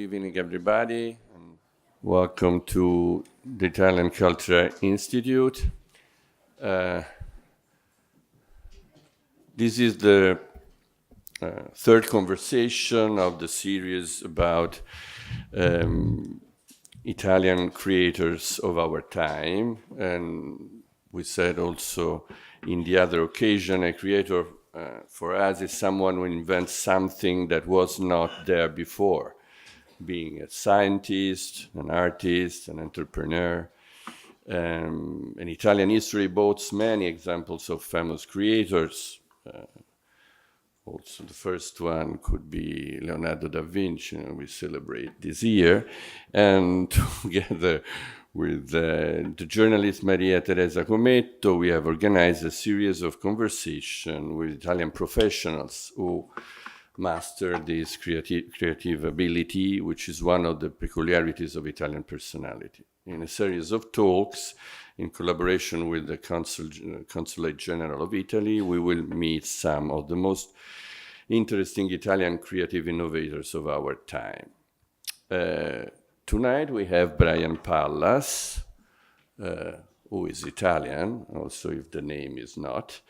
evening, everybody, and welcome to the Italian Cultural Institute. This is the third conversation of the series about Italian creators of our time, and we said also in the other occasion, a creator for us is someone who invents something that was not there before, being a scientist, an artist, an entrepreneur. And Italian history boasts many examples of famous creators. Also, the first one could be Leonardo da Vinci, we celebrate this year. And together with the journalist Maria Teresa Cometto, we have organized a series of conversations with Italian professionals who master this creative ability, which is one of the peculiarities of Italian personality. In a series of talks, in collaboration with the Consulate General of Italy, we will meet some of the most interesting Italian creative innovators of our time. Tonight we have Brian Pallas, who is Italian, also if the name is not.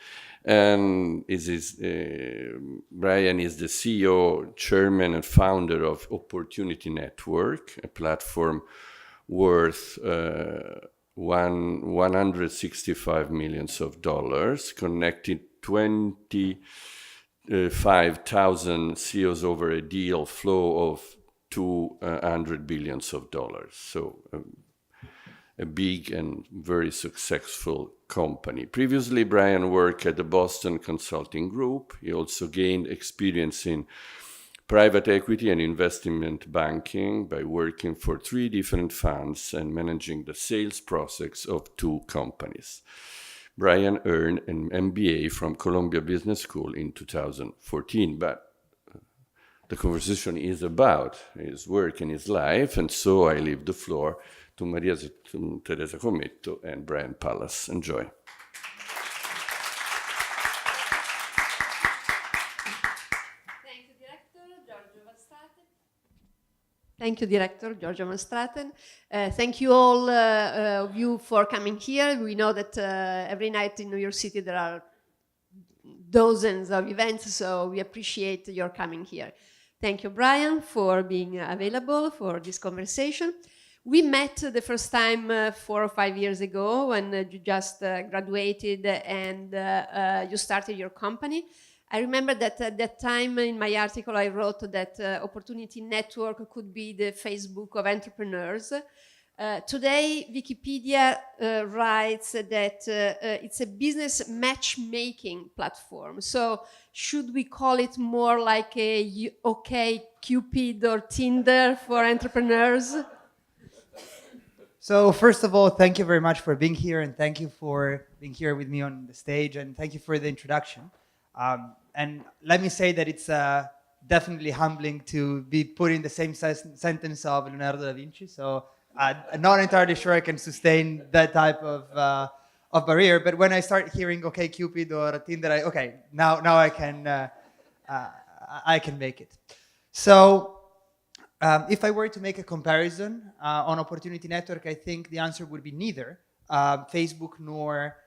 And Brian is the CEO, chairman, and founder of Opportunity Network, a platform worth $165 million, connecting 25,000 CEOs over a deal flow of $200 billion. So a big and very successful company. Previously, Brian worked at the Boston Consulting Group. He also gained experience in private equity and investment banking by working for 3 different funds and managing the sales process of 2 companies. Brian earned an MBA from Columbia Business School in 2014, but the conversation is about his work and his life, and so I leave the floor to Maria Teresa Cometto and Brian Pallas. Enjoy. Thank you, Director Giorgio Van Straten. Thank you all of you for coming here. We know that every night in New York City there are dozens of events, so we appreciate your coming here. Thank you, Brian, for being available for this conversation. We met the first time 4 or 5 years ago when you just graduated and you started your company. I remember that at that time in my article I wrote that Opportunity Network could be the Facebook of entrepreneurs. Today, Wikipedia writes that it's a business matchmaking platform. So should we call it more like a OkCupid or Tinder for entrepreneurs? So first of all, thank you very much for being here, and thank you for being here with me on the stage, and thank you for the introduction. And let me say that it's definitely humbling to be put in the same sentence of Leonardo da Vinci. So I'm not entirely sure I can sustain that type of barrier. But when I start hearing OkCupid or Tinder, now I can make it. So if I were to make a comparison on Opportunity Network, I think the answer would be neither Facebook nor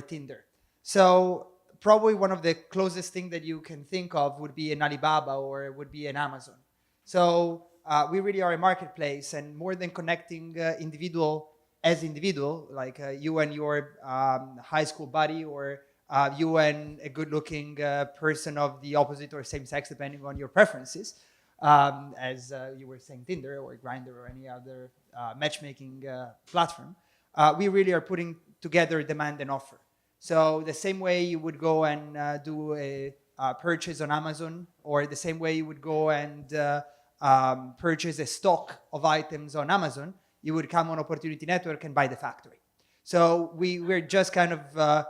Tinder. So probably one of the closest thing that you can think of would be an Alibaba or would be an Amazon. So we really are a marketplace, and more than connecting individual, like you and your high school buddy, or you and a good-looking person of the opposite or same sex, depending on your preferences, as you were saying, Tinder or Grindr or any other matchmaking platform, we really are putting together demand and offer. So the same way you would go and do a purchase on Amazon, or the same way you would go and purchase a stock of items on Amazon, you would come on Opportunity Network and buy the factory. So we're just kind of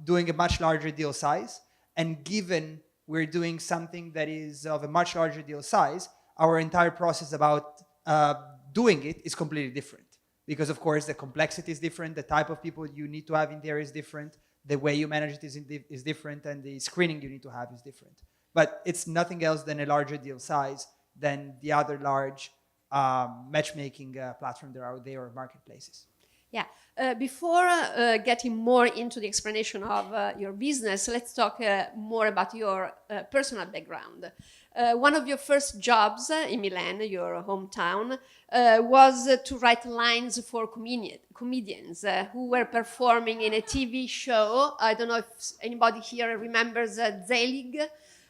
doing a much larger deal size, and given we're doing something that is of a much larger deal size, our entire process about doing it is completely different. Because of course the complexity is different, the type of people you need to have in there is different, the way you manage it is different, and the screening you need to have is different. But it's nothing else than a larger deal size than the other large matchmaking platforms that are out there or marketplaces. Yeah. Before getting more into the explanation of your business, let's talk more about your personal background. One of your first jobs in Milan, your hometown, was to write lines for comedians who were performing in a TV show. I don't know if anybody here remembers Zelig.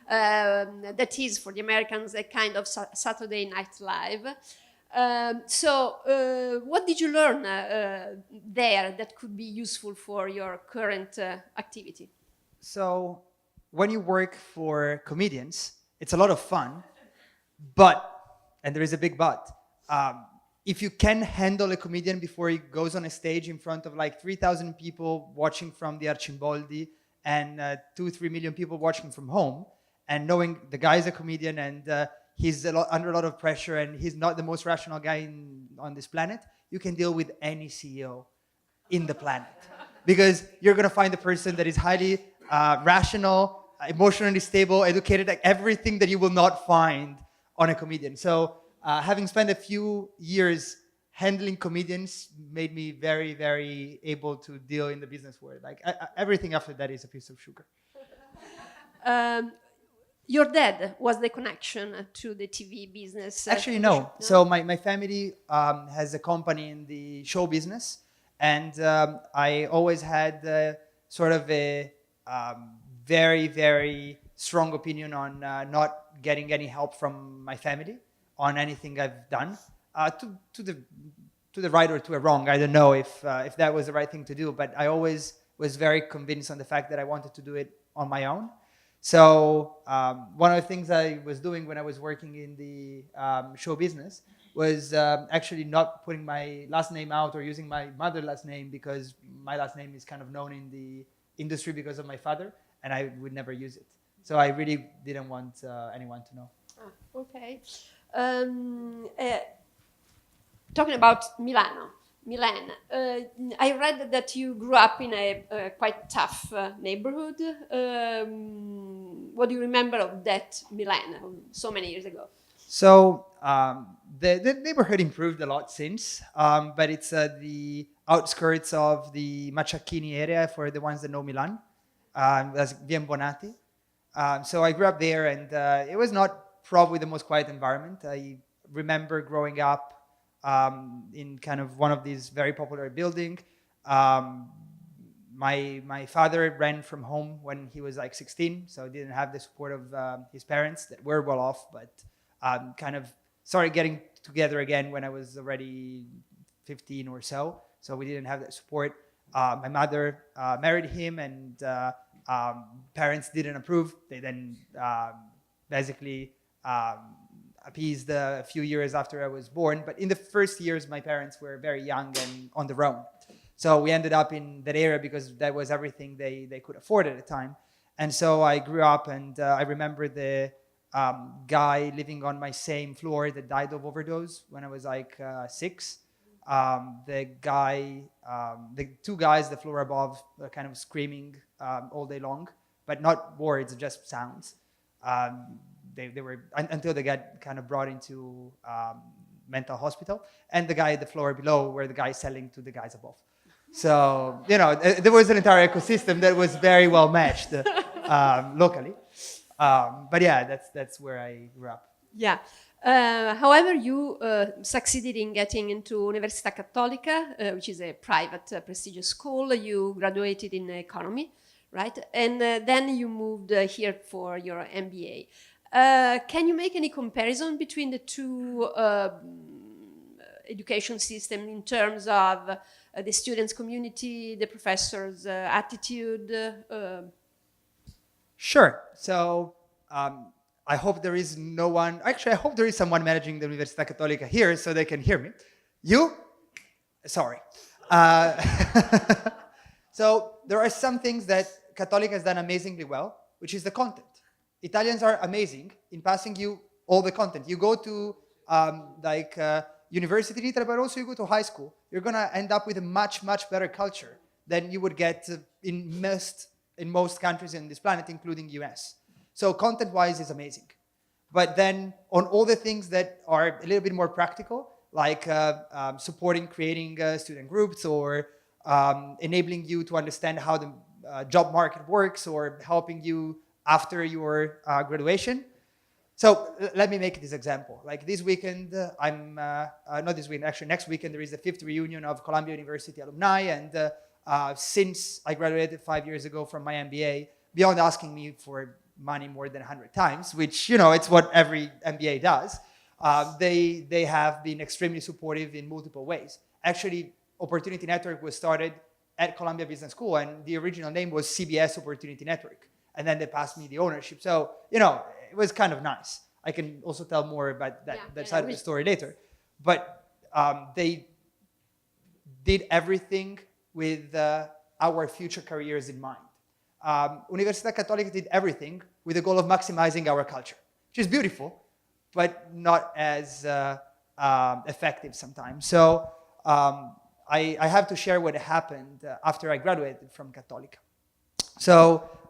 That is, for the Americans, a kind of Saturday Night Live. What did you learn there that could be useful for your current activity? So when you work for comedians, it's a lot of fun, but, and there is a big but, if you can handle a comedian before he goes on a stage in front of like 3,000 people watching from the Arcimboldi and 2-3 million people watching from home, and knowing the guy is a comedian and he's under a lot of pressure and he's not the most rational guy on this planet, you can deal with any CEO in the planet. Because you're going to find a person that is highly rational, emotionally stable, educated, like everything that you will not find on a comedian. So having spent a few years handling comedians made me very, very able to deal in the business world. Like everything after that is a piece of sugar. Your dad was the connection to the TV business? Actually, no. So my family has a company in the show business, and I always had sort of a very, very strong opinion on not getting any help from my family on anything I've done. To the right or to a wrong, I don't know if that was the right thing to do, but I always was very convinced on the fact that I wanted to do it on my own. So one of the things I was doing when I was working in the show business was actually not putting my last name out or using my mother's last name, because my last name is kind of known in the industry because of my father, and I would never use it. So I really didn't want anyone to know. Okay. Talking about Milan, I read that you grew up in a quite tough neighborhood. What do you remember of that Milan so many years ago? So the neighborhood improved a lot since, but it's the outskirts of the Macciacchini area for the ones that know Milan. That's Via Bonati. So I grew up there, and it was not probably the most quiet environment. I remember growing up in kind of one of these very popular buildings. My father ran from home when he was like 16, so didn't have the support of his parents that were well off, but kind of started getting together again when I was already 15 or so. So we didn't have that support. My mother married him, and parents didn't approve. They then basically appeased a few years after I was born. But in the first years, my parents were very young and on their own. So we ended up in that area because that was everything they could afford at the time. And so I grew up, and I remember the guy living on my same floor that died of overdose when I was like 6. The two guys, the floor above, were kind of screaming all day long, but not words, just sounds. They were until they got kind of brought into mental hospital, and the guy at the floor below were the guys selling to the guys above. So there was an entire ecosystem that was very well matched locally. But yeah, that's where I grew up. Yeah. However, you succeeded in getting into Università Cattolica, which is a private prestigious school. You graduated in economy, right? And then you moved here for your MBA. Can you make any comparison between the two education systems in terms of the students' community, the professors' attitude? Sure. So I hope there is no one. Actually, I hope there is someone managing the Università Cattolica here so they can hear me. You? Sorry. So there are some things that Cattolica has done amazingly well, which is the content. Italians are amazing in passing you all the content. You go to university in Italy, but also you go to high school, you're going to end up with a much, much better culture than you would get in most countries in this planet, including US. So content-wise is amazing. But then on all the things that are a little bit more practical, like supporting creating student groups, or enabling you to understand how the job market works, or helping you after your graduation. So let me make this example. Like this weekend, not this weekend, actually next weekend, there is the 5th reunion of Columbia University alumni. And since I graduated 5 years ago from my MBA, beyond asking me for money more than 100 times, which, you know, it's what every MBA does, they have been extremely supportive in multiple ways. Actually, Opportunity Network was started at Columbia Business School, and the original name was CBS Opportunity Network. And then they passed me the ownership. So, you know, it was kind of nice. I can also tell more about that side of the story later. But they did everything with our future careers in mind. Università Cattolica did everything with the goal of maximizing our culture, which is beautiful, but not as effective sometimes. So I have to share what happened after I graduated from Cattolica. So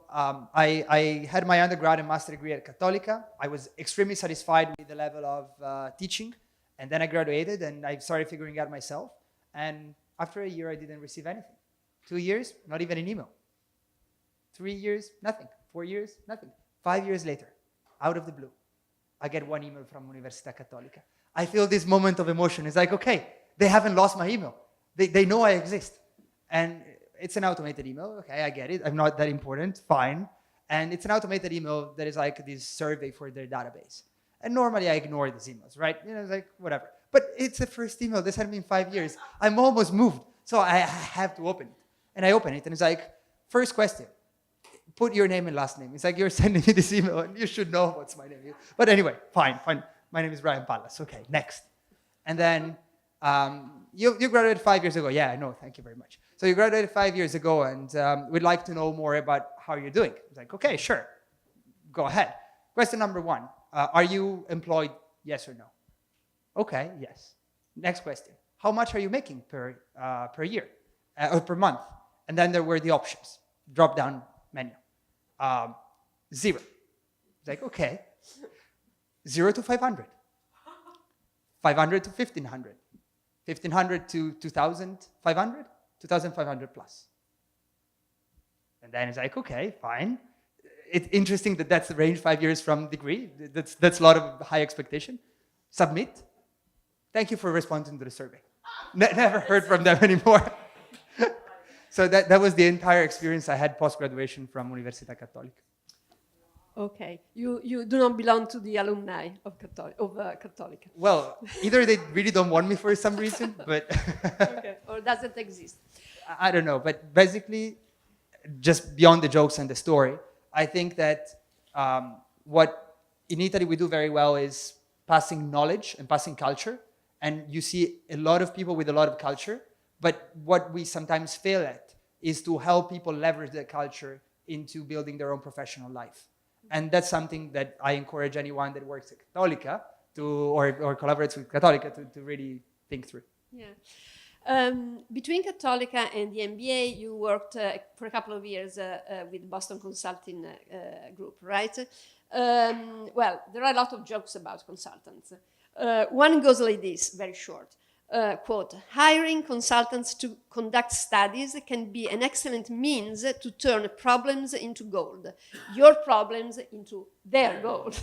I had my undergrad and master degree at Cattolica. I was extremely satisfied with the level of teaching. And then I graduated and I started figuring out myself. And after a year, I didn't receive anything. 2 years, not even an email. 3 years, nothing. 4 years, nothing. 5 years later, out of the blue, I get one email from Università Cattolica. I feel this moment of emotion. It's like, okay, they haven't lost my email. They know I exist. And it's an automated email. Okay, I get it. I'm not that important. Fine. And it's an automated email that is like this survey for their database. And normally I ignore these emails, right? You know, it's like, whatever. But it's the first email. This had been 5 years. I'm almost moved. So I have to open it. And I open it and it's like, first question, put your name and last name. It's like, you're sending me this email and you should know what's my name. But anyway, fine. My name is Brian Pallas. Okay, next. And then you graduated 5 years ago. Yeah, I know. Thank you very much. So you graduated 5 years ago and we'd like to know more about how you're doing. It's like, okay, sure. Go ahead. Question number 1. Are you employed? Yes or no? Okay, yes. Next question. How much are you making per year or per month? And then there were the options. Drop down menu. 0. It's like, okay. 0 to 500. 500 to 1500. 1500 to 2500. 2500 plus. And then it's like, okay, fine. It's interesting that that's the range 5 years from degree. That's a lot of high expectation. Submit. Thank you for responding to the survey. Never heard from them anymore. So that was the entire experience I had post-graduation from Università Cattolica. Okay, you do not belong to the alumni of Cattolica. Well, either they really don't want me for some reason, but... Okay. Or does it exist? I don't know, but basically, just beyond the jokes and the story, I think that what in Italy we do very well is passing knowledge and passing culture. And you see a lot of people with a lot of culture, but what we sometimes fail at is to help people leverage that culture into building their own professional life. And that's something that I encourage anyone that works at Cattolica or collaborates with Cattolica to really think through. Yeah. Between Cattolica and the MBA, you worked for a couple of years with Boston Consulting Group, right? Well, there are a lot of jokes about consultants. One goes like this, very short. Quote, hiring consultants to conduct studies can be an excellent means to turn problems into gold. Your problems into their gold.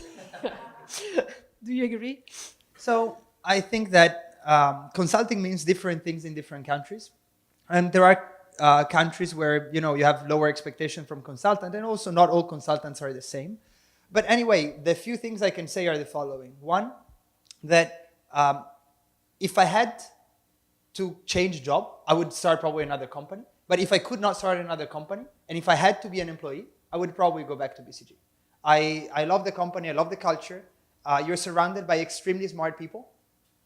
Do you agree? So I think that consulting means different things in different countries. And there are countries where, you know, you have lower expectation from consultant, and also not all consultants are the same. But anyway, the few things I can say are the following. One, that if I had to change job, I would start probably another company. But if I could not start another company, and if I had to be an employee, I would probably go back to BCG. I love the company, I love the culture. You're surrounded by extremely smart people,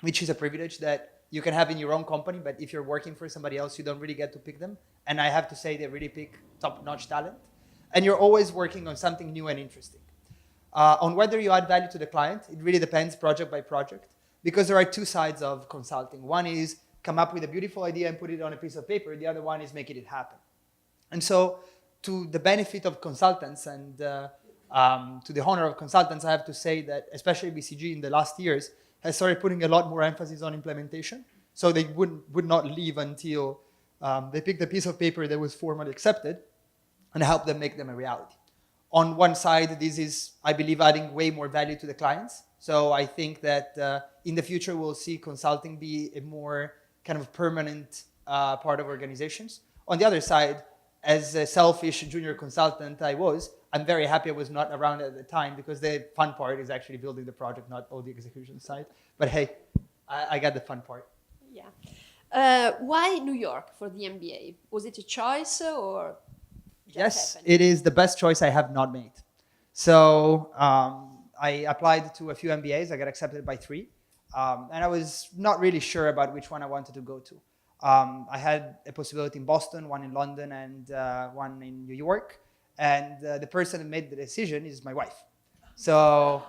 which is a privilege that you can have in your own company, but if you're working for somebody else, you don't really get to pick them. And I have to say they really pick top-notch talent. And you're always working on something new and interesting. On whether you add value to the client, it really depends project by project, because there are two sides of consulting. One is come up with a beautiful idea and put it on a piece of paper. The other one is making it happen. And so to the benefit of consultants and To the honor of consultants, I have to say that especially BCG in the last years has started putting a lot more emphasis on implementation. So they would not leave until they picked a piece of paper that was formally accepted and help them make them a reality. On one side, this is, I believe, adding way more value to the clients. So I think that in the future, we'll see consulting be a more kind of permanent part of organizations. On the other side, as a selfish junior consultant I'm very happy I was not around at the time, because the fun part is actually building the project, not all the execution side. But hey, I got the fun part. Yeah. Why New York for the MBA? Was it a choice or just Yes, happened? it is the best choice I have not made. So I applied to a few MBAs. I got accepted by 3. And I was not really sure about which one I wanted to go to. I had a possibility in Boston, one in London, and one in New York. And the person who made the decision is my wife. So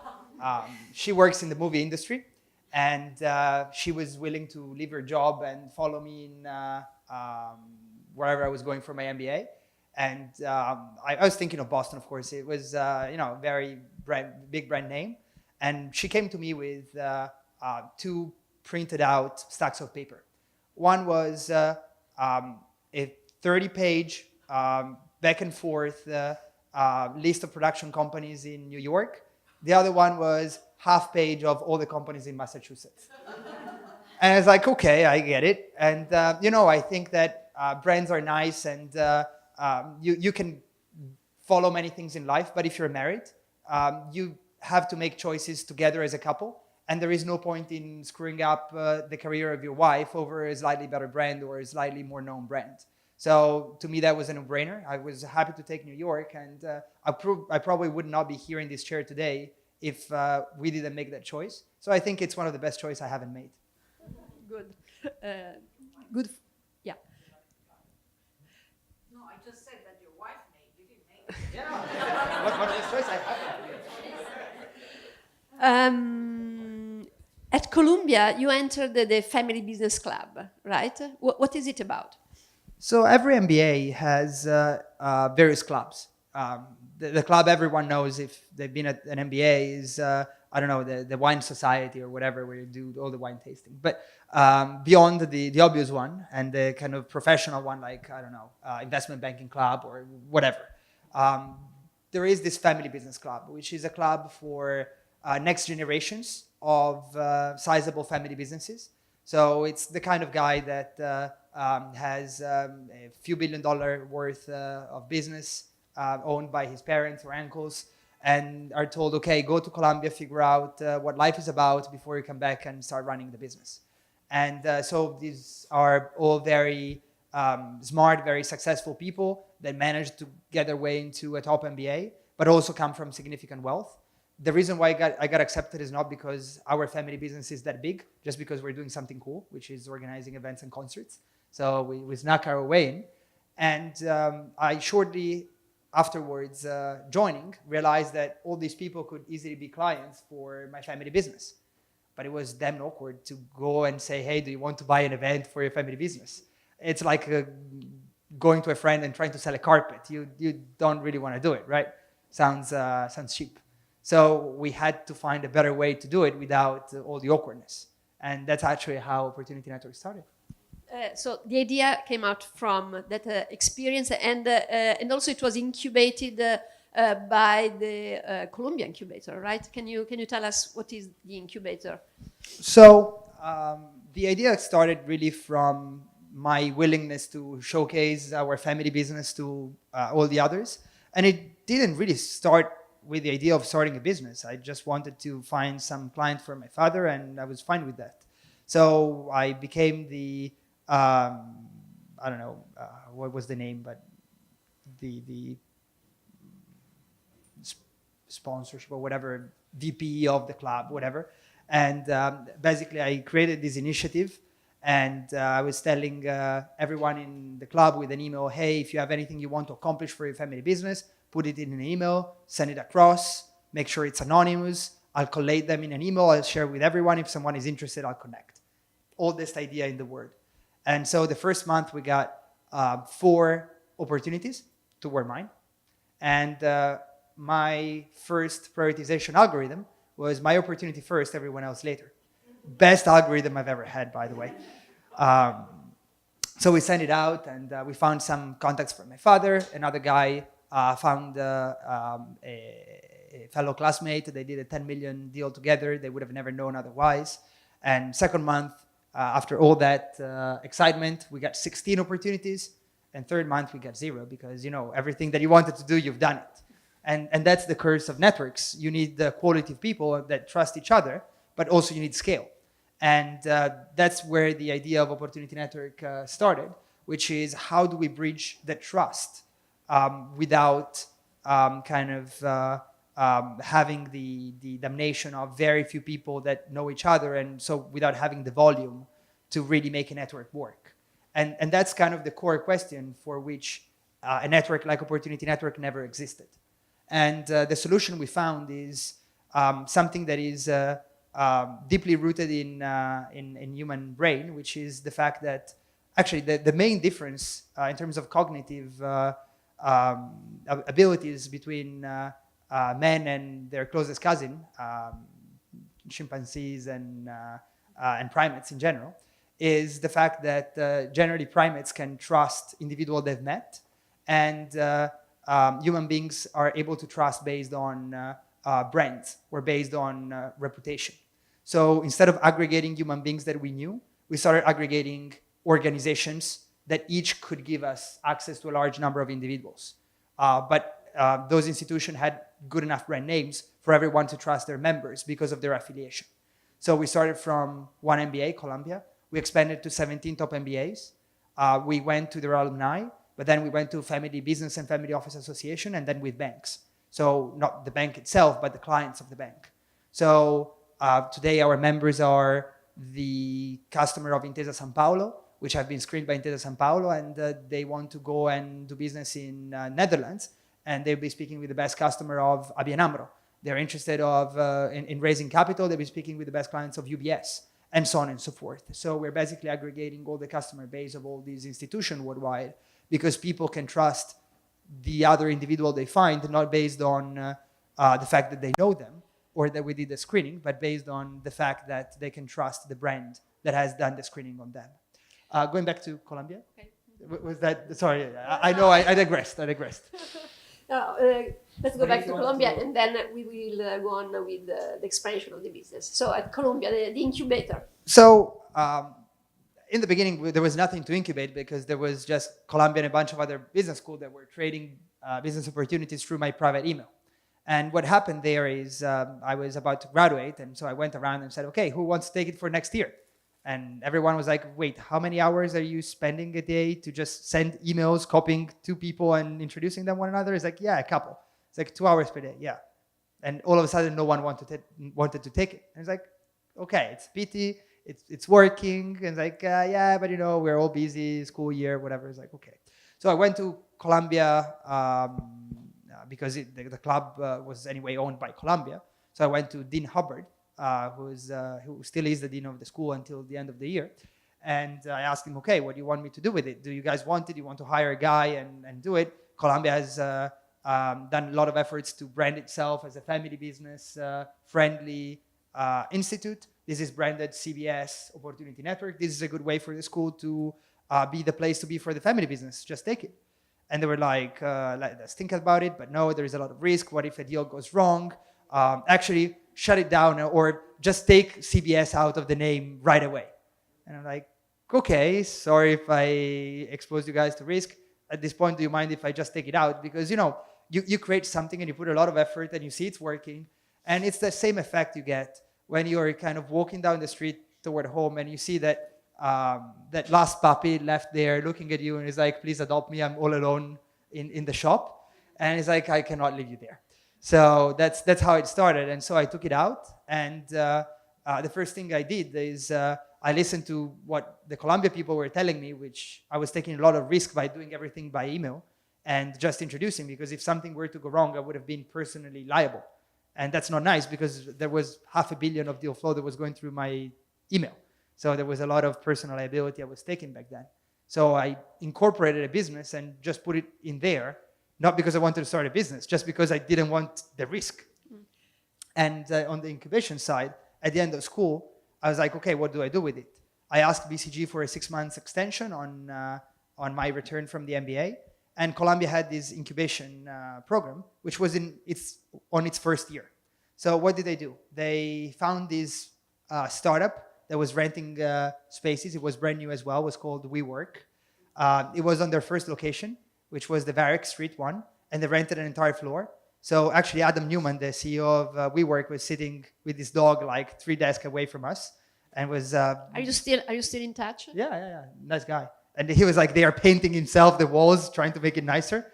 she works in the movie industry, and she was willing to leave her job and follow me in wherever I was going for my MBA. And I was thinking of Boston, of course. It was, very big brand name. And she came to me with 2 printed out stacks of paper. One was a 30-page back and forth list of production companies in New York. The other one was half-page of all the companies in Massachusetts. And I was like, okay, I get it. And, I think that brands are nice, and you can follow many things in life. But if you're married, you have to make choices together as a couple. And there is no point in screwing up the career of your wife over a slightly better brand or a slightly more known brand. So to me, that was a no-brainer. I was happy to take New York, and I probably would not be here in this chair today if we didn't make that choice. So I think it's one of the best choices I haven't made. Good. Good. Yeah. No, I just said that your wife made. You didn't make it. Yeah. One of the choices I haven't made. At Columbia, you entered the Family Business Club, right? What is it about? So every MBA has various clubs. The club everyone knows if they've been at an MBA is, the Wine Society or whatever, where you do all the wine tasting. But beyond the obvious one and the kind of professional one, like, investment banking club or whatever, there is this Family Business Club, which is a club for next generations of sizable family businesses. So it's the kind of guy that has a few $1 billion worth of business owned by his parents or uncles, and are told, okay, go to Columbia, figure out what life is about before you come back and start running the business. And so these are all very smart, very successful people that managed to get their way into a top MBA, but also come from significant wealth. The reason why I got accepted is not because our family business is that big, just because we're doing something cool, which is organizing events and concerts. So we snuck our way in. And I shortly afterwards joining realized that all these people could easily be clients for my family business. But it was damn awkward to go and say, hey, do you want to buy an event for your family business? It's like going to a friend and trying to sell a carpet. You don't really want to do it, right? Sounds cheap. So we had to find a better way to do it without all the awkwardness. And that's actually how Opportunity Network started. So the idea came out from that experience, and also it was incubated by the Columbia incubator, right? Can you tell us what is the incubator? So the idea started really from my willingness to showcase our family business to all the others. And it didn't really start with the idea of starting a business. I just wanted to find some client for my father, and I was fine with that. So I became the, what was the name, but the sponsorship or whatever, VP of the club, whatever. And basically I created this initiative, and I was telling everyone in the club with an email, hey, if you have anything you want to accomplish for your family business, put it in an email, send it across, make sure it's anonymous. I'll collate them in an email. I'll share with everyone. If someone is interested, I'll connect. All this idea in the word. And so the first month we got 4 opportunities, 2 were mine. And my first prioritization algorithm was my opportunity first, everyone else later. Best algorithm I've ever had, by the way. So we sent it out, and we found some contacts from my father. Another guy found a fellow classmate. They did a 10 million deal together. They would have never known otherwise. And second month, after all that excitement, we got 16 opportunities. And third month, we got 0 because, you know, everything that you wanted to do, you've done it. And that's the curse of networks. You need the quality of people that trust each other, but also you need scale. And that's where the idea of Opportunity Network started, which is how do we bridge the trust without having the damnation of very few people that know each other, and so without having the volume to really make a network work. And that's kind of the core question for which a network like Opportunity Network never existed. And the solution we found is something that is deeply rooted in human brain, which is the fact that actually the main difference in terms of cognitive abilities between men and their closest cousin, chimpanzees and primates in general, is the fact that generally primates can trust individuals they've met, and human beings are able to trust based on brands or based on reputation. So instead of aggregating human beings that we knew, we started aggregating organizations that each could give us access to a large number of individuals. But those institutions had good enough brand names for everyone to trust their members because of their affiliation. So we started from one MBA, Columbia. We expanded to 17 top MBAs. We went to their alumni, but then we went to Family Business and Family Office Association, and then with banks. So not the bank itself, but the clients of the bank. So today our members are the customer of Intesa Sanpaolo, which have been screened by Intesa Sanpaolo, and they want to go and do business in Netherlands, and they'll be speaking with the best customer of ABN AMRO. They're interested in raising capital, they'll be speaking with the best clients of UBS, and so on and so forth. So we're basically aggregating all the customer base of all these institutions worldwide, because people can trust the other individual they find, not based on the fact that they know them or that we did the screening, but based on the fact that they can trust the brand that has done the screening on them. Going back to Colombia, Okay. Was that, sorry, I know I digressed. Let's go back to Colombia, and then we will go on with the expansion of the business. So at Colombia, the incubator. So in the beginning, there was nothing to incubate because there was just Colombia and a bunch of other business schools that were trading business opportunities through my private email. And what happened there is I was about to graduate, and so I went around and said, okay, who wants to take it for next year? And everyone was like, wait, how many hours are you spending a day to just send emails, copying 2 people and introducing them one another? It's like, yeah, a couple. It's like 2 hours per day, yeah. And all of a sudden, no one wanted to take it. And it's like, okay, it's pity, it's working. And it's like, yeah, but you know, we're all busy, school year, whatever. It's like, okay. So I went to Colombia because the club was anyway owned by Colombia. So I went to Dean Hubbard, who still is the dean of the school until the end of the year. And I asked him, okay, what do you want me to do with it? Do you guys want it? Do you want to hire a guy and do it? Colombia has done a lot of efforts to brand itself as a family business friendly institute. This is branded CBS Opportunity Network. This is a good way for the school to be the place to be for the family business. Just take it. And they were like, let's think about it, but no, there is a lot of risk. What if a deal goes wrong? Actually, shut it down or just take CBS out of the name right away. And I'm like, okay, sorry if I expose you guys to risk. At this point, do you mind if I just take it out? Because, you know, you create something and you put a lot of effort and you see it's working. And it's the same effect you get when you're kind of walking down the street toward home and you see that that last puppy left there looking at you and is like, please adopt me, I'm all alone in the shop. And it's like, I cannot leave you there. So that's how it started. And so I took it out. And the first thing I did is I listened to what the Colombia people were telling me, which I was taking a lot of risk by doing everything by email and just introducing, because if something were to go wrong, I would have been personally liable. And that's not nice because there was $500 million of deal flow that was going through my email. So there was a lot of personal liability I was taking back then. So I incorporated a business and just put it in there. not because I wanted to start a business, just because I didn't want the risk. And on the incubation side, at the end of school, I was like, okay, what do I do with it? I asked BCG for a 6-month extension on my return from the MBA. And Columbia had this incubation program, which was on its first year. So what did they do? They found this startup that was renting spaces. It was brand new as well. It was called WeWork. It was on their first location, which was the Varick Street one, and they rented an entire floor. So actually, Adam Newman, the CEO of WeWork, was sitting with his dog like 3 desks away from us, and was. Are you still in touch? Yeah, nice guy. And he was like, they are painting himself the walls, trying to make it nicer.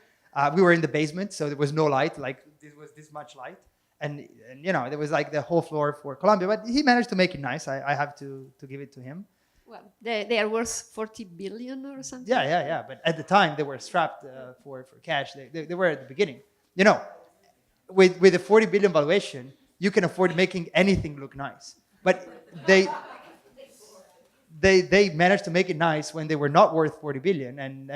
We were in the basement, so there was no light. Like this was this much light, and there was like the whole floor for Columbia. But he managed to make it nice. I have to give it to him. Well, they are worth 40 billion or something. Yeah. But at the time, they were strapped for cash. They were at the beginning. With a 40 billion valuation, you can afford making anything look nice. But they managed to make it nice when they were not worth 40 billion. And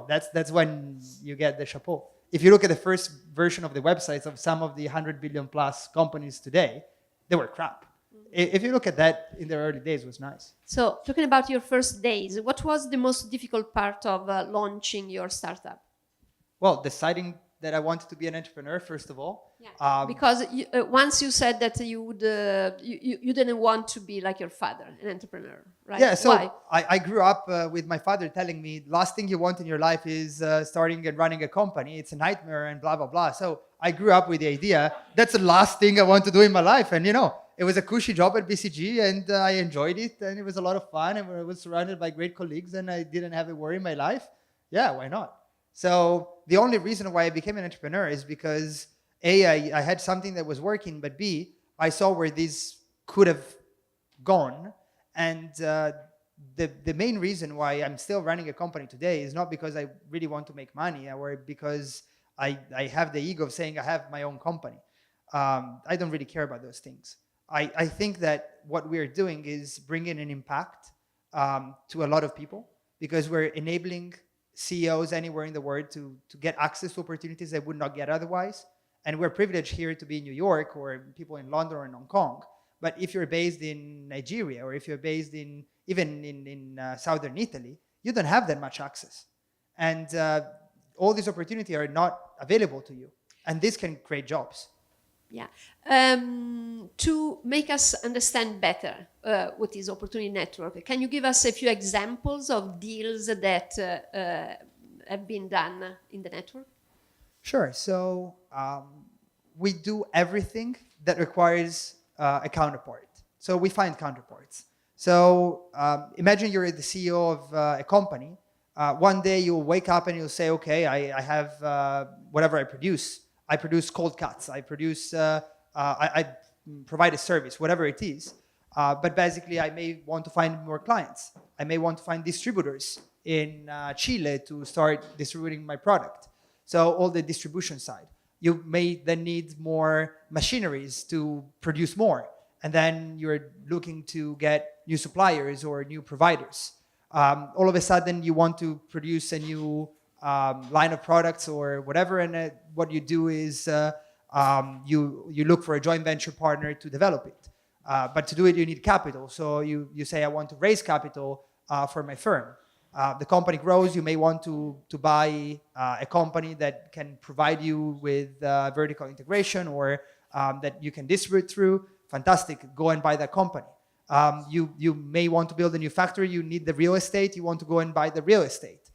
that's when you get the chapeau. If you look at the first version of the websites of some of the 100 billion plus companies today, they were crap. If you look at that in the early days, it was nice. So talking about your first days, what was the most difficult part of launching your startup? Well, deciding that I wanted to be an entrepreneur, first of all. Yeah. Because once you said that you would, you didn't want to be like your father, an entrepreneur, right? Yeah, so Why? I grew up with my father telling me, last thing you want in your life is starting and running a company. It's a nightmare and blah, blah, blah. So I grew up with the idea, that's the last thing I want to do in my life. And, it was a cushy job at BCG, and I enjoyed it, and it was a lot of fun, and I was surrounded by great colleagues, and I didn't have a worry in my life. Yeah, why not? So the only reason why I became an entrepreneur is because A, I had something that was working, but B, I saw where this could have gone. And the main reason why I'm still running a company today is not because I really want to make money or because I have the ego of saying I have my own company. I don't really care about those things. I think that what we're doing is bringing an impact to a lot of people because we're enabling CEOs anywhere in the world to get access to opportunities they would not get otherwise. And we're privileged here to be in New York or people in London or in Hong Kong. But if you're based in Nigeria or if you're based even in southern Italy, you don't have that much access. And all these opportunities are not available to you. And this can create jobs. Yeah. To make us understand better what is Opportunity Network, can you give us a few examples of deals that have been done in the network? Sure. So we do everything that requires a counterpart. So we find counterparts. So imagine you're the CEO of a company. One day you'll wake up and you'll say, okay, I have whatever I produce. I produce cold cuts. I provide a service, whatever it is. But basically, I may want to find more clients. I may want to find distributors in Chile to start distributing my product. So all the distribution side. You may then need more machineries to produce more. And then you're looking to get new suppliers or new providers. All of a sudden, you want to produce a new line of products or whatever, and what you do is you look for a joint venture partner to develop it. But to do it, you need capital. So you say, I want to raise capital for my firm. The company grows, you may want to buy a company that can provide you with vertical integration or that you can distribute through. Fantastic, go and buy that company. You may want to build a new factory, you need the real estate, you want to go and buy the real estate.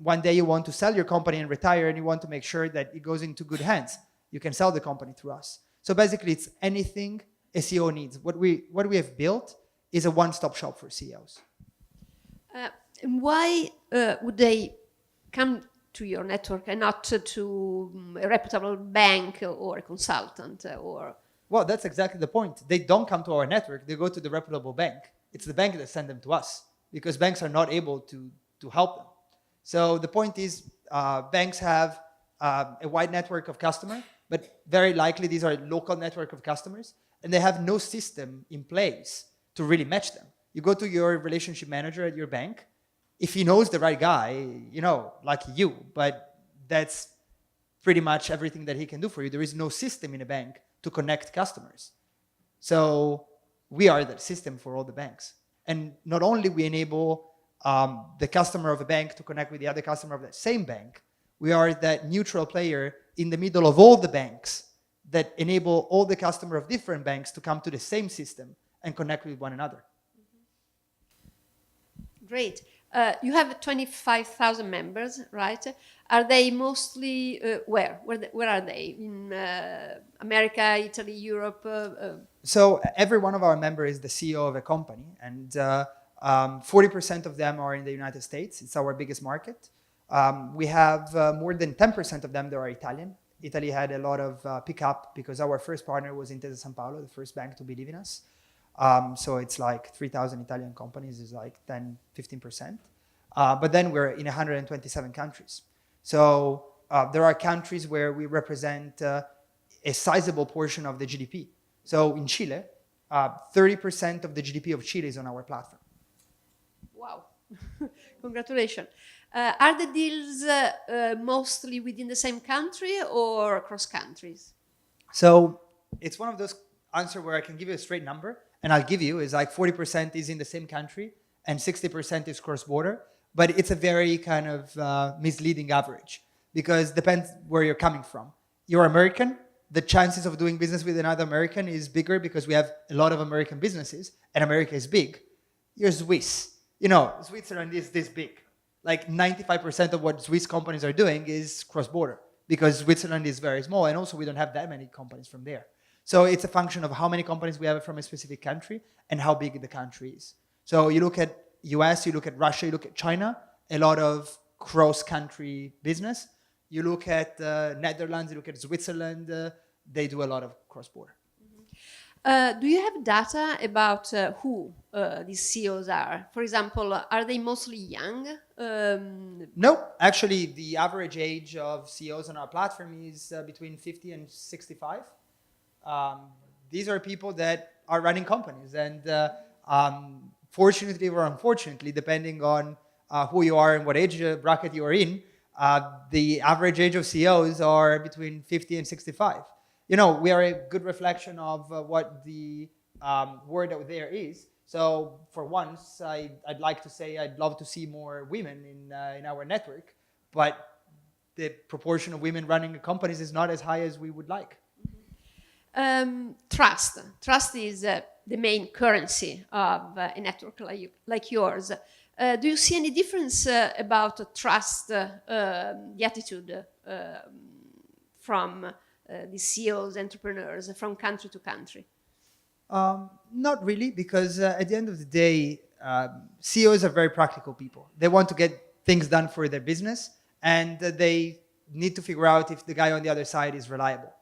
One day you want to sell your company and retire and you want to make sure that it goes into good hands. You can sell the company through us. So basically it's anything a CEO needs. What we have built is a one-stop shop for CEOs. And why would they come to your network and not to a reputable bank or a consultant or... Well, that's exactly the point. They don't come to our network, they go to the reputable bank. It's the bank that sends them to us because banks are not able to help them. So the point is banks have a wide network of customers, but very likely these are a local network of customers, and they have no system in place to really match them. You go to your relationship manager at your bank. If he knows the right guy, lucky you, but that's pretty much everything that he can do for you. There is no system in a bank to connect customers. So we are that system for all the banks. And not only we enable the customer of a bank to connect with the other customer of that same bank, we are that neutral player in the middle of all the banks that enable all the customer of different banks to come to the same system and connect with one another. Great. You have 25,000 members, right? Are they mostly where? Where are they? In America, Italy, Europe? So every one of our members is the CEO of a company, and 40% of them are in the United States. It's our biggest market. We have more than 10% of them that are Italian. Italy had a lot of pickup because our first partner was Intesa Sanpaolo, the first bank to believe in us. So it's like 3,000 Italian companies is like 10, 15%. But then we're in 127 countries. So there are countries where we represent a sizable portion of the GDP. So in Chile, 30% of the GDP of Chile is on our platform. Wow. Congratulations. Are the deals mostly within the same country or across countries? So it's one of those answers where I can give you a straight number, and I'll give you is like 40% is in the same country and 60% is cross-border, but it's a very kind of misleading average because it depends where you're coming from. You're American, the chances of doing business with another American is bigger because we have a lot of American businesses and America is big. You're Swiss. You know, Switzerland is this big. Like 95% of what Swiss companies are doing is cross-border because Switzerland is very small and also we don't have that many companies from there. So it's a function of how many companies we have from a specific country and how big the country is. So you look at US, you look at Russia, you look at China, a lot of cross-country business. You look at Netherlands, you look at Switzerland, they do a lot of cross-border. Do you have data about who these CEOs are? For example, are they mostly young? No, actually, the average age of CEOs on our platform is between 50 and 65. These are people that are running companies, and fortunately or unfortunately, depending on who you are and what age bracket you are in, the average age of CEOs are between 50 and 65. You know, we are a good reflection of what the word out there is. So for once, I'd like to say I'd love to see more women in our network, but the proportion of women running companies is not as high as we would like. Trust. Trust is the main currency of a network like yours. Do you see any difference about trust, the attitude from the CEOs, entrepreneurs, from country to country? Not really, because at the end of the day, CEOs are very practical people. They want to get things done for their business, and they need to figure out if the guy on the other side is reliable.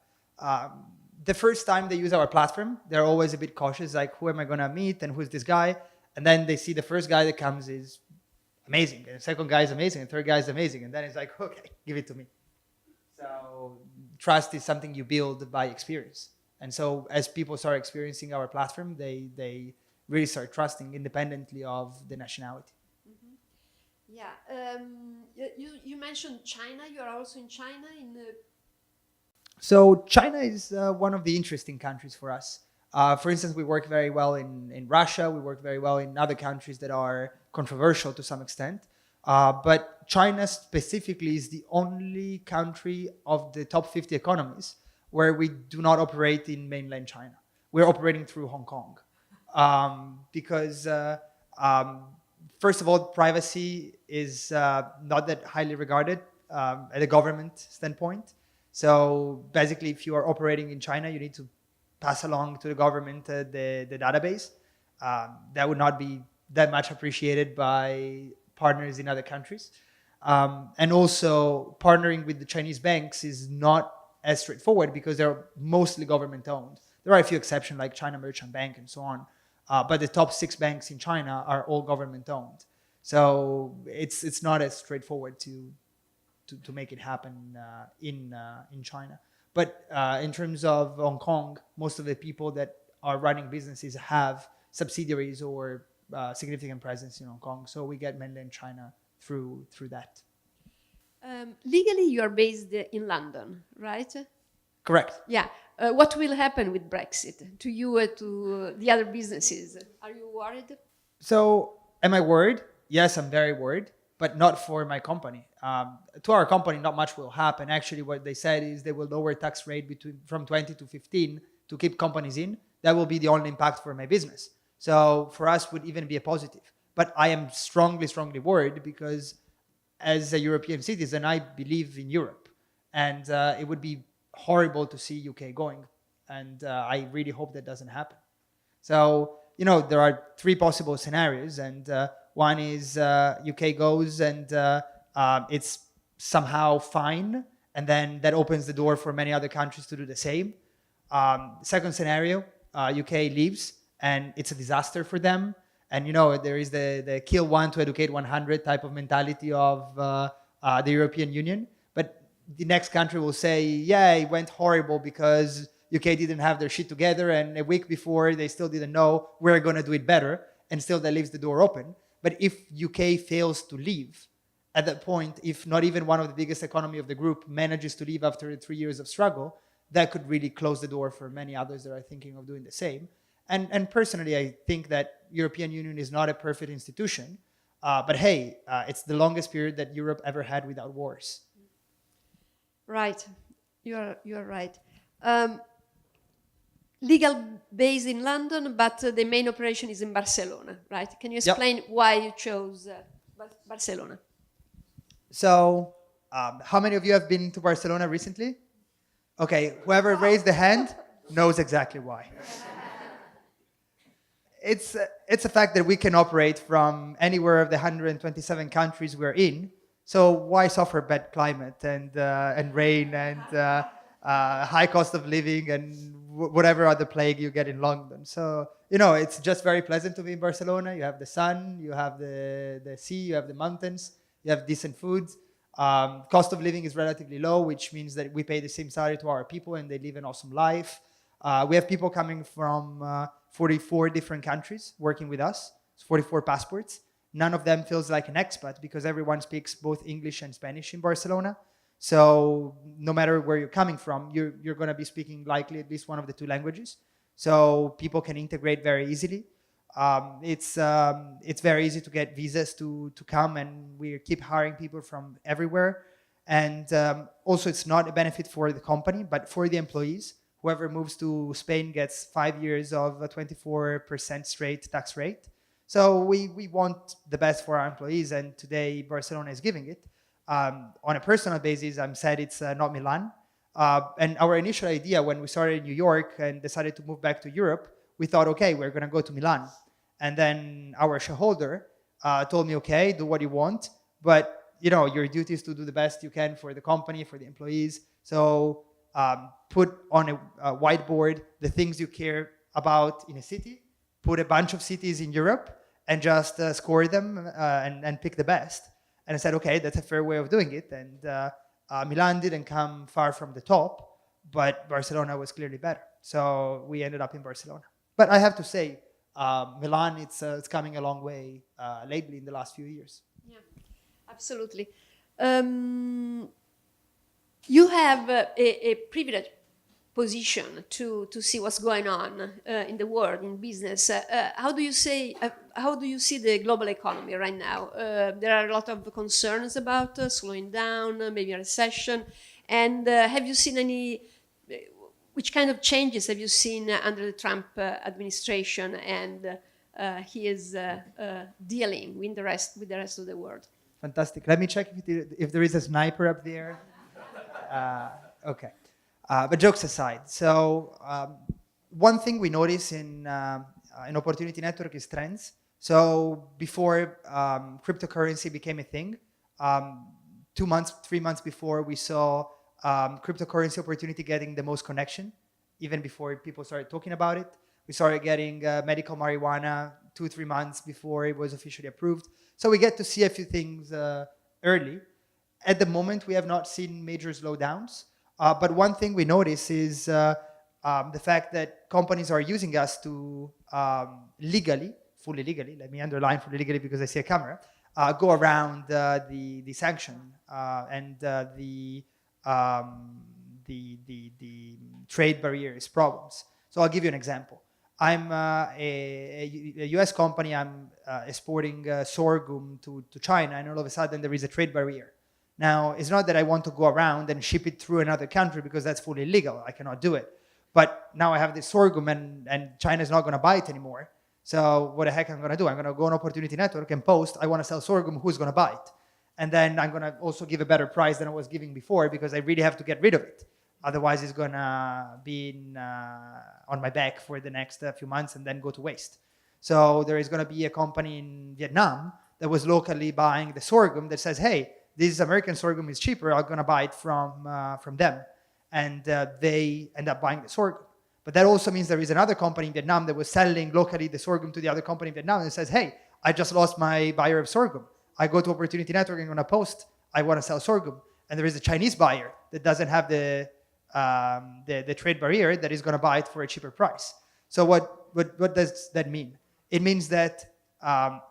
The first time they use our platform, they're always a bit cautious, like, who am I going to meet and who's this guy? And then they see the first guy that comes is amazing, and the second guy is amazing, and the third guy is amazing, and then it's like, okay, give it to me. So trust is something you build by experience. And so as people start experiencing our platform, they really start trusting independently of the nationality. Mm-hmm. Yeah. You mentioned China. You are also in China. So China is one of the interesting countries for us. For instance, we work very well in Russia. We work very well in other countries that are controversial to some extent. But China specifically is the only country of the top 50 economies where we do not operate in mainland China. We're operating through Hong Kong. Because, first of all, privacy is not that highly regarded at a government standpoint. So basically, if you are operating in China, you need to pass along to the government the database. That would not be that much appreciated by partners in other countries. And also, partnering with the Chinese banks is not as straightforward because they're mostly government-owned. There are a few exceptions like China Merchant Bank and so on. But the top 6 banks in China are all government-owned. So it's not as straightforward to make it happen in China. But in terms of Hong Kong, most of the people that are running businesses have subsidiaries or significant presence in Hong Kong. So we get mainland China through that. Legally, you are based in London, right? Correct. Yeah. What will happen with Brexit to you and to the other businesses? Are you worried? So, am I worried? Yes, I'm very worried, but not for my company. To our company, not much will happen. Actually, what they said is they will lower tax rate from 20 to 15 to keep companies in. That will be the only impact for my business. So for us, would even be a positive. But I am strongly, strongly worried because as a European citizen, I believe in Europe, and it would be horrible to see UK going, and I really hope that doesn't happen. So, there are three possible scenarios, and one is UK goes and it's somehow fine, and then that opens the door for many other countries to do the same. Second scenario, UK leaves, and it's a disaster for them. And, there is the kill one to educate 100 type of mentality of the European Union. But the next country will say, yeah, it went horrible because UK didn't have their shit together, and a week before they still didn't know we're going to do it better, and still that leaves the door open. But if UK fails to leave, at that point, if not even one of the biggest economy of the group manages to leave after 3 years of struggle, that could really close the door for many others that are thinking of doing the same. And personally, I think that European Union is not a perfect institution, but hey, it's the longest period that Europe ever had without wars. Right, you're right. Legal base in London, but the main operation is in Barcelona, right? Can you explain why you chose Barcelona? So, how many of you have been to Barcelona recently? Okay, whoever raised the hand knows exactly why. It's a fact that we can operate from anywhere of the 127 countries we're in. So why suffer bad climate and rain and high cost of living and whatever other plague you get in London? So, it's just very pleasant to be in Barcelona. You have the sun, you have the sea, you have the mountains, you have decent foods. Cost of living is relatively low, which means that we pay the same salary to our people and they live an awesome life. We have people coming from 44 different countries working with us, 44 passports. None of them feels like an expat because everyone speaks both English and Spanish in Barcelona. So no matter where you're coming from, you're going to be speaking likely at least one of the two languages. So people can integrate very easily. It's very easy to get visas to come, and we keep hiring people from everywhere. And also, it's not a benefit for the company, but for the employees. Whoever moves to Spain gets 5 years of a 24% straight tax rate. So we want the best for our employees, and today Barcelona is giving it. On a personal basis, I'm sad it's not Milan. And our initial idea when we started in New York and decided to move back to Europe, we thought, okay, we're going to go to Milan. And then our shareholder told me, okay, do what you want, but your duty is to do the best you can for the company, for the employees. So put on a whiteboard the things you care about in a city, put a bunch of cities in Europe, and just score them and pick the best. And I said, okay, that's a fair way of doing it. And Milan didn't come far from the top, but Barcelona was clearly better. So we ended up in Barcelona. But I have to say, Milan, it's coming a long way lately in the last few years. Yeah, absolutely. You have a privileged position to see what's going on in the world, in business. How do you see the global economy right now? There are a lot of concerns about slowing down, maybe a recession. And have you seen which kind of changes have you seen under the Trump administration and he is dealing with the rest of the world? Fantastic. Let me check if there is a sniper up there. Okay. But jokes aside, so one thing we notice in Opportunity Network is trends. So before cryptocurrency became a thing, 2 months, 3 months before, we saw cryptocurrency opportunity getting the most connection, even before people started talking about it. We started getting medical marijuana 2-3 months before it was officially approved. So we get to see a few things early. At the moment, we have not seen major slowdowns. But one thing we notice is the fact that companies are using us to fully legally, let me underline fully legally because I see a camera, go around the sanction and the trade barriers problems. So I'll give you an example. I'm a US company. I'm exporting sorghum to China, and all of a sudden there is a trade barrier. Now, it's not that I want to go around and ship it through another country because that's fully illegal. I cannot do it. But now I have this sorghum and China's not going to buy it anymore. So what the heck I'm going to do? I'm going to go on Opportunity Network and post, I want to sell sorghum, who's going to buy it? And then I'm going to also give a better price than I was giving before because I really have to get rid of it. Otherwise, it's going to be on my back for the next few months and then go to waste. So there is going to be a company in Vietnam that was locally buying the sorghum that says, hey, this American sorghum is cheaper. I'm going to buy it from them. And they end up buying the sorghum. But that also means there is another company in Vietnam that was selling locally the sorghum to the other company in Vietnam and says, hey, I just lost my buyer of sorghum. I go to Opportunity Network and I'm going to post, I want to sell sorghum. And there is a Chinese buyer that doesn't have the trade barrier that is going to buy it for a cheaper price. So what does that mean? It means that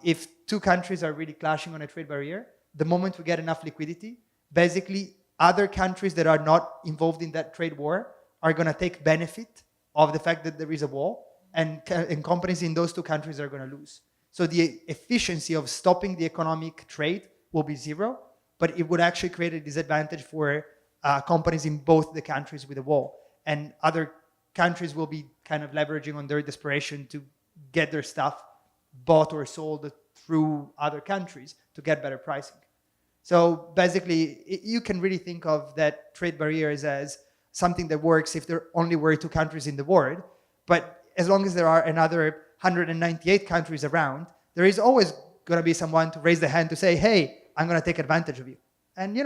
if two countries are really clashing on a trade barrier, the moment we get enough liquidity, basically other countries that are not involved in that trade war are going to take benefit of the fact that there is a war, and companies in those two countries are going to lose. So the efficiency of stopping the economic trade will be zero, but it would actually create a disadvantage for companies in both the countries with a wall. And other countries will be kind of leveraging on their desperation to get their stuff bought or sold through other countries to get better pricing. So basically, you can really think of that trade barriers as something that works if there only were two countries in the world. But as long as there are another 198 countries around, there is always going to be someone to raise the hand to say, hey, I'm going to take advantage of you. And,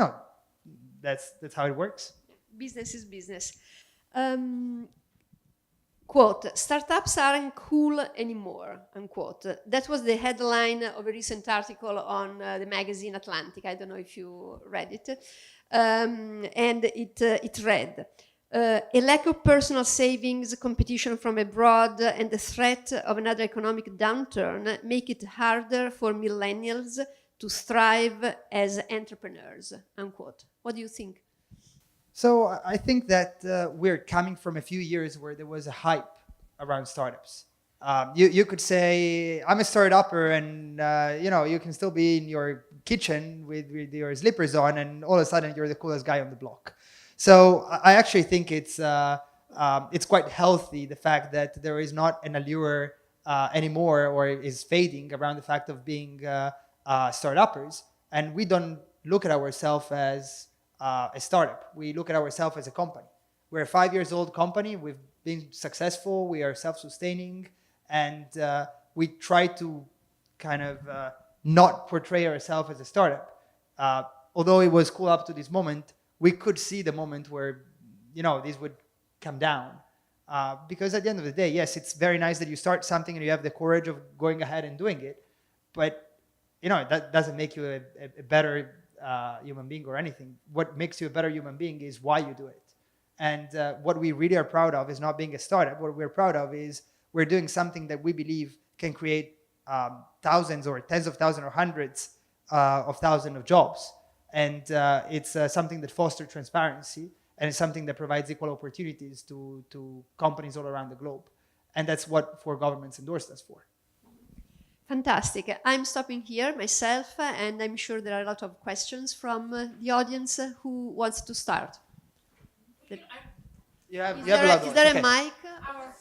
that's how it works. Business is business. Quote, startups aren't cool anymore, unquote. That was the headline of a recent article on the magazine Atlantic. I don't know if you read it. And it read, a lack of personal savings, competition from abroad, and the threat of another economic downturn make it harder for millennials to thrive as entrepreneurs, unquote. What do you think? So I think that we're coming from a few years where there was a hype around startups. You could say, I'm a startupper, and you can still be in your kitchen with your slippers on, and all of a sudden you're the coolest guy on the block. So I actually think it's quite healthy, the fact that there is not an allure anymore, or is fading, around the fact of being startuppers. And we don't look at ourselves as a startup. We look at ourselves as a company. We're a 5 years old company. We've been successful. We are self-sustaining, and we try to kind of not portray ourselves as a startup. Although it was cool up to this moment, we could see the moment where this would come down. Because at the end of the day, yes, it's very nice that you start something and you have the courage of going ahead and doing it, but that doesn't make you a better human being or anything. What makes you a better human being is why you do it. And what we really are proud of is not being a startup. What we're proud of is we're doing something that we believe can create thousands or tens of thousands or hundreds of thousands of jobs. And it's something that fosters transparency, and it's something that provides equal opportunities to companies all around the globe. And that's what four governments endorsed us for. Fantastic. I'm stopping here myself, and I'm sure there are a lot of questions from the audience. Who wants to start? Is there a mic? I was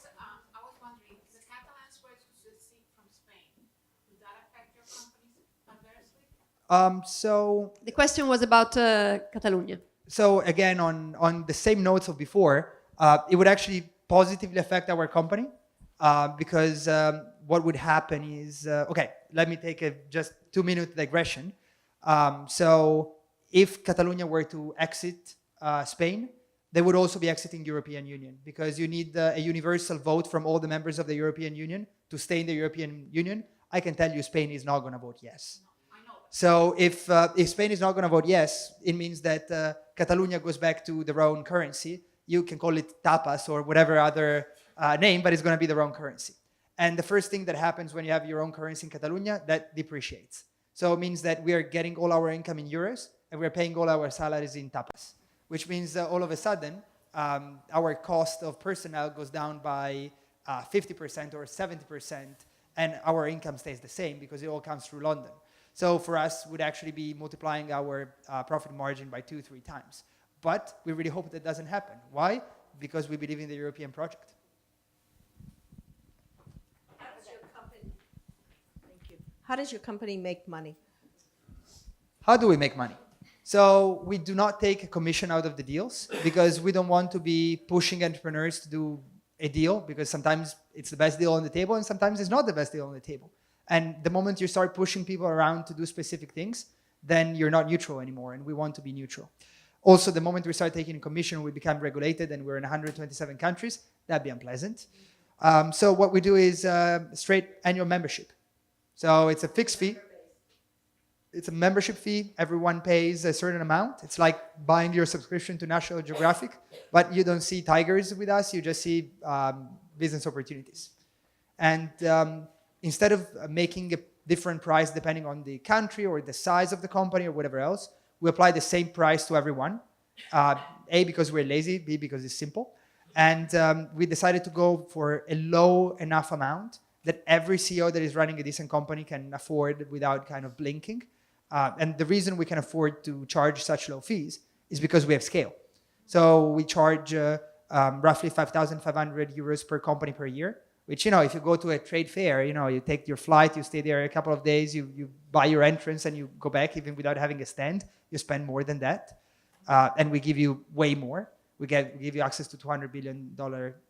wondering, the Catalans were to secede from Spain. Would that affect your companies adversely? So The question was about Catalonia. So again, on the same notes of before, it would actually positively affect our company because what would happen is, let me take a just 2-minute digression. So if Catalonia were to exit Spain, they would also be exiting the European Union, because you need a universal vote from all the members of the European Union to stay in the European Union. I can tell you Spain is not going to vote yes. So if Spain is not going to vote yes, it means that Catalonia goes back to their own currency. You can call it tapas or whatever other name, but it's going to be their own currency. And the first thing that happens when you have your own currency in Catalonia, that depreciates. So it means that we are getting all our income in euros and we're paying all our salaries in tapas, which means that all of a sudden our cost of personnel goes down by 50% or 70%, and our income stays the same because it all comes through London. So for us, would actually be multiplying our profit margin by 2-3 times. But we really hope that doesn't happen. Why? Because we believe in the European project. How does your company make money? How do we make money? So we do not take a commission out of the deals because we don't want to be pushing entrepreneurs to do a deal, because sometimes it's the best deal on the table and sometimes it's not the best deal on the table. And the moment you start pushing people around to do specific things, then you're not neutral anymore, and we want to be neutral. Also, the moment we start taking a commission, we become regulated, and we're in 127 countries. That'd be unpleasant. So what we do is straight annual membership. So it's a fixed fee. It's a membership fee. Everyone pays a certain amount. It's like buying your subscription to National Geographic, but you don't see tigers with us. You just see business opportunities. And instead of making a different price depending on the country or the size of the company or whatever else, we apply the same price to everyone. A, because we're lazy. B, because it's simple. And we decided to go for a low enough amount that every CEO that is running a decent company can afford without kind of blinking. And the reason we can afford to charge such low fees is because we have scale. So we charge roughly 5,500 euros per company per year, which, you know, if you go to a trade fair, you know, you take your flight, you stay there a couple of days, you buy your entrance and you go back even without having a stand, you spend more than that. And we give you way more. We give you access to $200 billion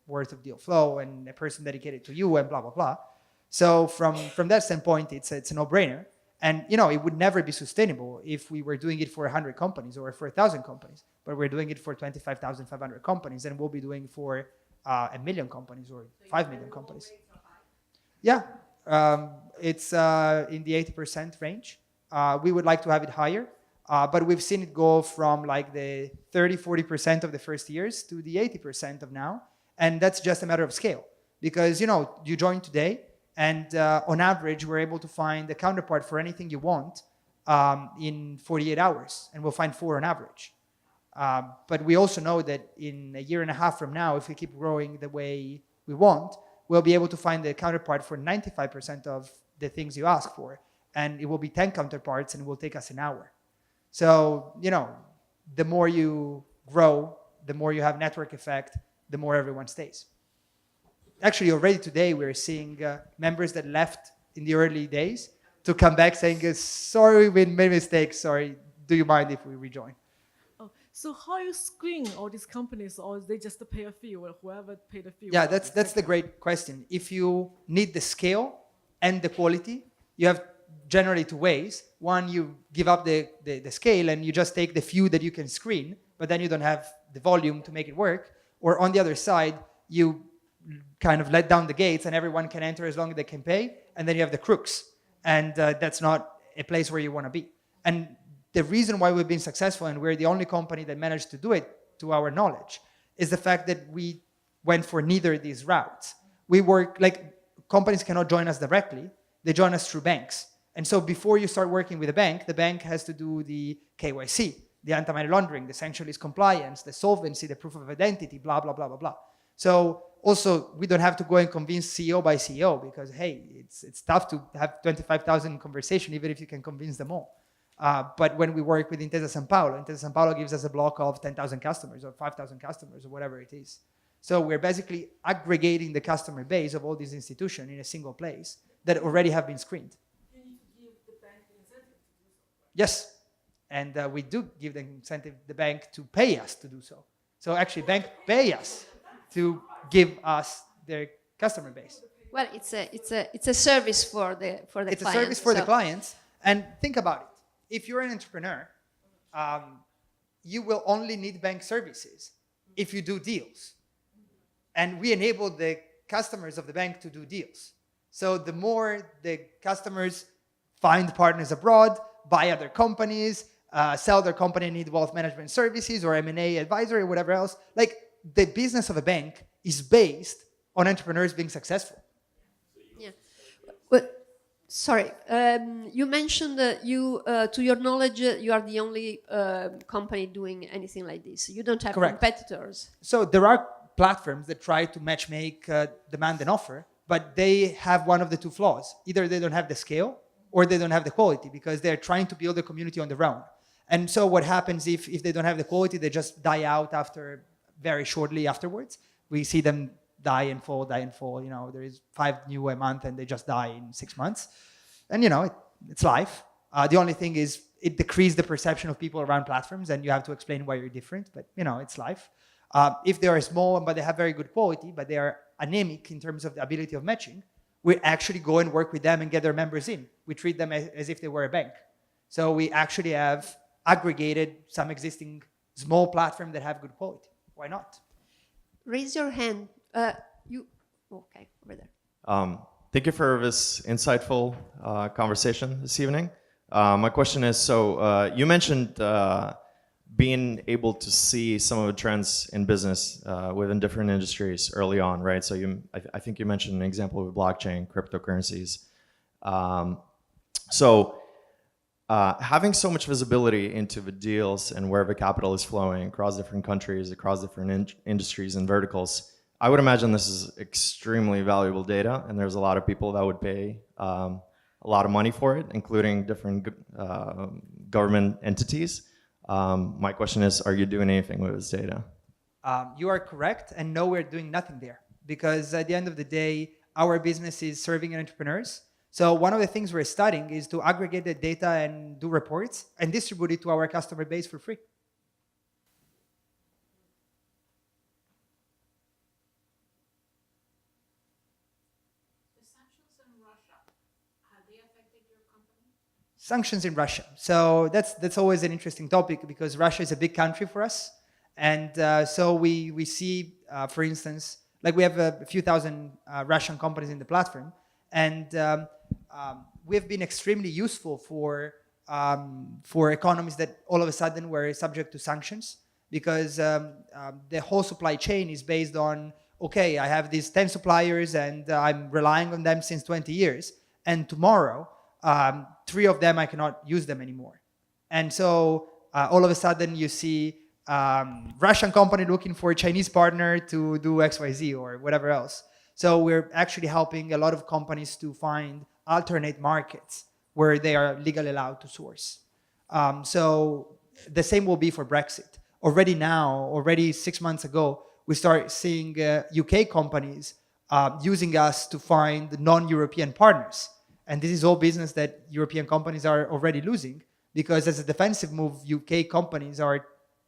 worth of deal flow and a person dedicated to you and blah, blah, blah. So from that standpoint, it's a no-brainer. And, you know, it would never be sustainable if we were doing it for 100 companies or for 1,000 companies, but we're doing it for 25,500 companies, and we'll be doing for 1 million companies or 5 million companies. Yeah, it's in the 80% range. We would like to have it higher, but we've seen it go from like the 30-40% of the first years to the 80% of now. And that's just a matter of scale, because, you know, you join today, and on average, we're able to find a counterpart for anything you want in 48 hours, and we'll find 4 on average. But we also know that in a year and a half from now, if we keep growing the way we want, we'll be able to find a counterpart for 95% of the things you ask for. And it will be 10 counterparts, and it will take us an hour. So, you know, the more you grow, the more you have network effect, the more everyone stays. Actually, already today, we're seeing members that left in the early days to come back saying, sorry, we made mistakes. Sorry, do you mind if we rejoin? Oh, so how you screen all these companies, or they just pay a fee, or whoever paid the fee? Yeah, that's the great question. If you need the scale and the quality, you have generally 2 ways. One, you give up the scale and you just take the few that you can screen, but then you don't have the volume to make it work. Or on the other side, you kind of let down the gates and everyone can enter as long as they can pay, and then you have the crooks, and that's not a place where you want to be. And the reason why we've been successful, and we're the only company that managed to do it to our knowledge, is the fact that we went for neither of these routes. We work, like, companies cannot join us directly, they join us through banks. And so before you start working with a bank, the bank has to do the KYC, the anti-money laundering, the sanction list compliance, the solvency, the proof of identity, blah, blah, blah, blah, blah. So also, we don't have to go and convince CEO by CEO, because, hey, it's tough to have 25,000 conversations, even if you can convince them all. But when we work with Intesa Sanpaolo gives us a block of 10,000 customers or 5,000 customers or whatever it is. So we're basically aggregating the customer base of all these institutions in a single place that already have been screened. You need to give the bank the incentive to do so. Yes, and we do give the incentive, the bank, to pay us to do so. So actually, bank pay us to give us their customer base. Well, it's a service for the client. It's a service for the clients. And think about it. If you're an entrepreneur, you will only need bank services if you do deals. And we enable the customers of the bank to do deals. So the more the customers find partners abroad, buy other companies, sell their company and need wealth management services or M&A advisory or whatever else, like, the business of a bank is based on entrepreneurs being successful. Yeah. Well, Sorry, you mentioned to your knowledge, you are the only company doing anything like this. You don't have Correct. competitors. So there are platforms that try to match make demand and offer, but they have one of the two flaws. Either they don't have the scale or they don't have the quality, because they're trying to build a community on their own. And so what happens if they don't have the quality, they just die out after very shortly afterwards. We see them die and fall. You know, there is 5 new a month and they just die in 6 months. And you know, it's life. The only thing is it decreases the perception of people around platforms, and you have to explain why you're different, but you know, it's life. If they are small, but they have very good quality, but they are anemic in terms of the ability of matching, we actually go and work with them and get their members in. We treat them as if they were a bank. So we actually have aggregated some existing small platforms that have good quality. Why not? Raise your hand. Okay, over there. Thank you for this insightful conversation this evening. My question is, so you mentioned being able to see some of the trends in business within different industries early on, right? So I think you mentioned an example of blockchain, cryptocurrencies. Having so much visibility into the deals and where the capital is flowing across different countries, across different industries and verticals, I would imagine this is extremely valuable data, and there's a lot of people that would pay a lot of money for it, including different government entities. My question is, are you doing anything with this data? You are correct, and no, we're doing nothing there, because at the end of the day, our business is serving entrepreneurs. So one of the things we're studying is to aggregate the data and do reports and distribute it to our customer base for free. The sanctions in Russia, have they affected your company? Sanctions in Russia. So that's always an interesting topic, because Russia is a big country for us. And so we see, for instance, like we have a few thousand Russian companies in the platform. And we have been extremely useful for economies that all of a sudden were subject to sanctions, because the whole supply chain is based on, okay, I have these 10 suppliers and I'm relying on them since 20 years. And tomorrow, 3 of them, I cannot use them anymore. And so all of a sudden you see Russian company looking for a Chinese partner to do XYZ or whatever else. So we're actually helping a lot of companies to find alternate markets where they are legally allowed to source. So the same will be for Brexit. Already 6 months ago, we start seeing UK companies using us to find non-European partners. And this is all business that European companies are already losing, because as a defensive move, UK companies are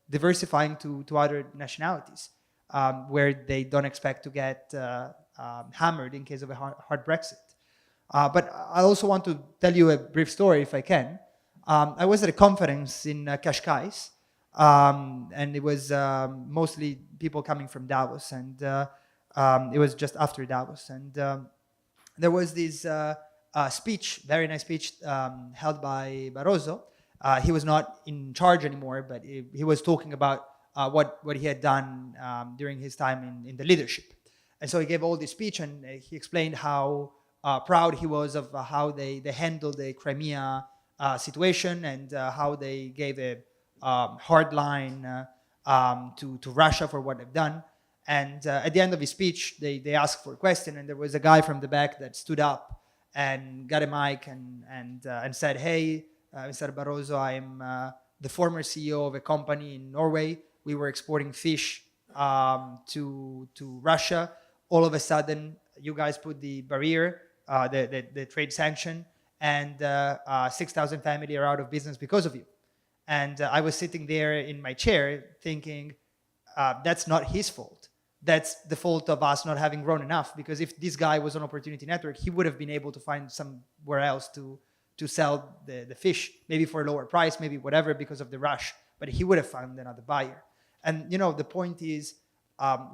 diversifying to other nationalities where they don't expect to get hammered in case of a hard Brexit. But I also want to tell you a brief story, if I can. I was at a conference in Cascais, and it was mostly people coming from Davos, and it was just after Davos. And there was this speech, very nice speech, held by Barroso. He was not in charge anymore, but he was talking about what he had done during his time in the leadership. And so he gave all this speech, and he explained how proud he was of how they handled the Crimea situation, and how they gave a hard line to Russia for what they've done. And at the end of his speech, they asked for a question, and there was a guy from the back that stood up and got a mic and said, "Hey, Mr. Barroso, I am the former CEO of a company in Norway. We were exporting fish to Russia. All of a sudden, you guys put the barrier, the trade sanction, and 6,000 families are out of business because of you." And I was sitting there in my chair thinking, that's not his fault. That's the fault of us not having grown enough, because if this guy was on Opportunity Network, he would have been able to find somewhere else to sell the fish, maybe for a lower price, maybe whatever, because of the rush, but he would have found another buyer. And you know, the point is,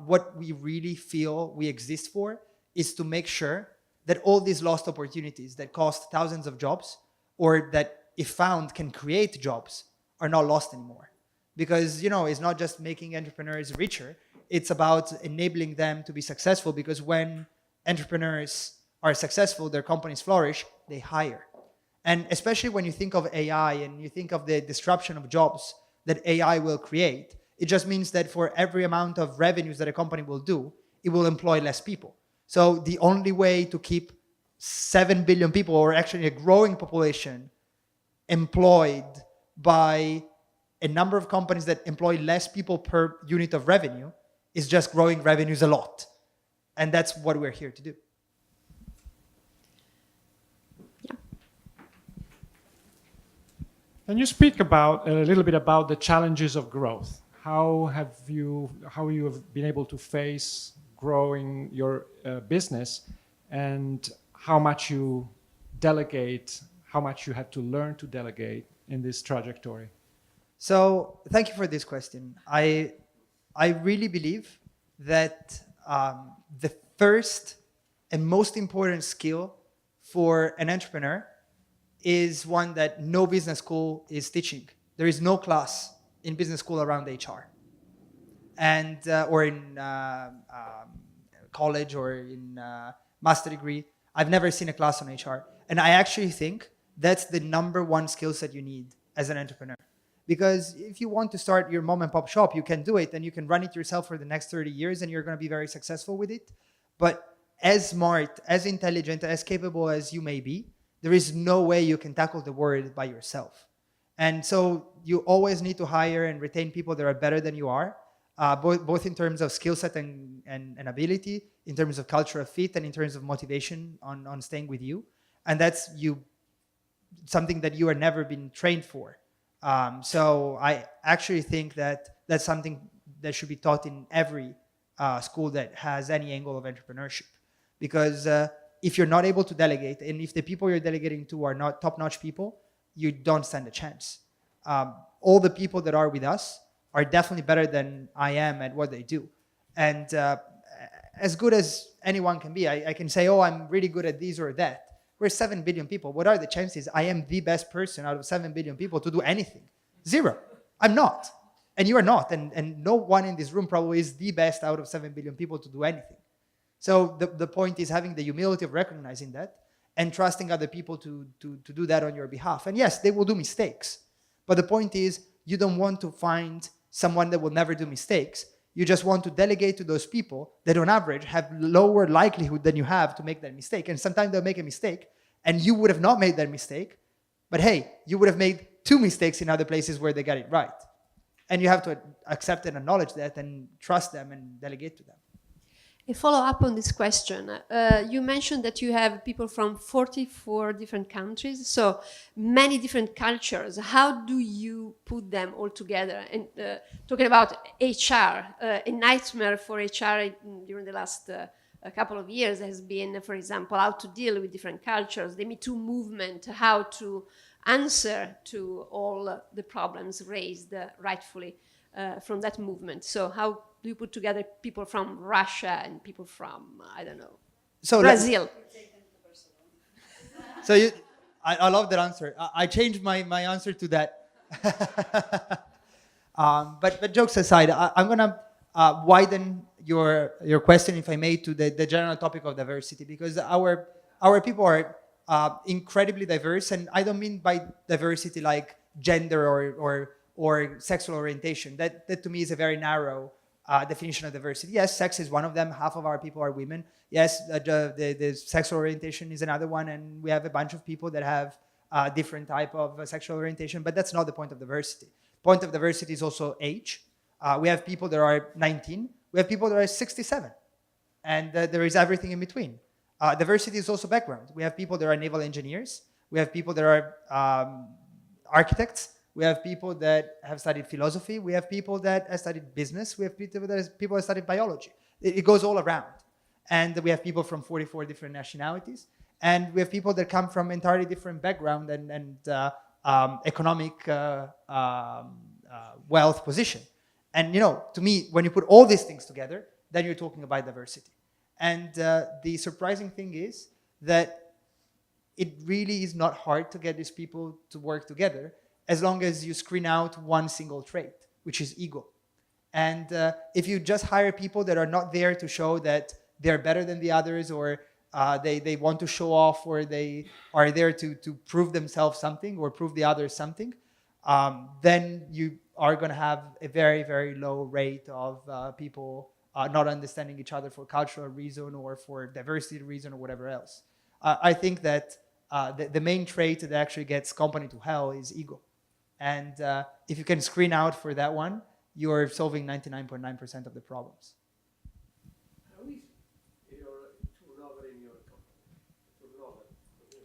what we really feel we exist for is to make sure that all these lost opportunities that cost thousands of jobs, or that if found can create jobs, are not lost anymore. Because, you know, it's not just making entrepreneurs richer, it's about enabling them to be successful, because when entrepreneurs are successful, their companies flourish, they hire. And especially when you think of AI and you think of the disruption of jobs that AI will create, it just means that for every amount of revenues that a company will do, it will employ less people. So the only way to keep 7 billion people, or actually a growing population, employed by a number of companies that employ less people per unit of revenue is just growing revenues a lot. And that's what we're here to do. Can you speak about a little bit about the challenges of growth? How you have been able to face growing your business, and how much you delegate, how much you had to learn to delegate in this trajectory? So thank you for this question. I really believe that the first and most important skill for an entrepreneur is one that no business school is teaching. There is no class in business school around HR, and or in college or in master degree. I've never seen a class on HR, and I actually think that's the number one skill set you need as an entrepreneur. Because if you want to start your mom and pop shop, you can do it, and you can run it yourself for the next 30 years, and you're going to be very successful with it. But as smart, as intelligent, as capable as you may be, there is no way you can tackle the world by yourself. And so you always need to hire and retain people that are better than you are, both in terms of skill set and ability, in terms of cultural fit, and in terms of motivation on staying with you. And that's something that you are never been trained for. So I actually think that that's something that should be taught in every school that has any angle of entrepreneurship. Because if you're not able to delegate, and if the people you're delegating to are not top-notch people, you don't stand a chance. All the people that are with us are definitely better than I am at what they do. And as good as anyone can be, I can say, oh, I'm really good at this or that. We're 7 billion people. What are the chances I am the best person out of 7 billion people to do anything? 0. I'm not. And you are not. And no one in this room probably is the best out of 7 billion people to do anything. So the point is having the humility of recognizing that and trusting other people to do that on your behalf. And yes, they will do mistakes. But the point is, you don't want to find someone that will never do mistakes. You just want to delegate to those people that on average have lower likelihood than you have to make that mistake. And sometimes they'll make a mistake and you would have not made that mistake, but hey, you would have made 2 mistakes in other places where they got it right. And you have to accept and acknowledge that and trust them and delegate to them. A follow-up on this question. You mentioned that you have people from 44 different countries, so many different cultures. How do you put them all together? And talking about HR, a nightmare for HR during the last couple of years has been, for example, how to deal with different cultures, the Me Too movement, how to answer to all the problems raised rightfully from that movement. So how do you put together people from Russia and people from, I don't know, Brazil? So I love that answer. I changed my answer to that. But jokes aside, I'm going to widen your question, if I may, to the general topic of diversity, because our people are incredibly diverse, and I don't mean by diversity like gender or sexual orientation. That to me is a very narrow definition of diversity. Yes, sex is one of them. Half of our people are women. Yes, the sexual orientation is another one, and we have a bunch of people that have different type of sexual orientation, but that's not the point of diversity. Point of diversity is also age. We have people that are 19. We have people that are 67. And there is everything in between. Diversity is also background. We have people that are naval engineers. We have people that are architects. We have people that have studied philosophy. We have people that have studied business. We have people that have studied biology. It goes all around. And we have people from 44 different nationalities. And we have people that come from entirely different background and economic wealth position. And to me, when you put all these things together, then you're talking about diversity. And the surprising thing is that it really is not hard to get these people to work together, as long as you screen out one single trait, which is ego. And if you just hire people that are not there to show that they're better than the others, or they want to show off, or they are there to prove themselves something or prove the others something, then you are going to have a very, very low rate of people not understanding each other for cultural reason or for diversity reason or whatever else. I think that the main trait that actually gets company to hell is ego. And if you can screen out for that one, you're solving 99.9% of the problems.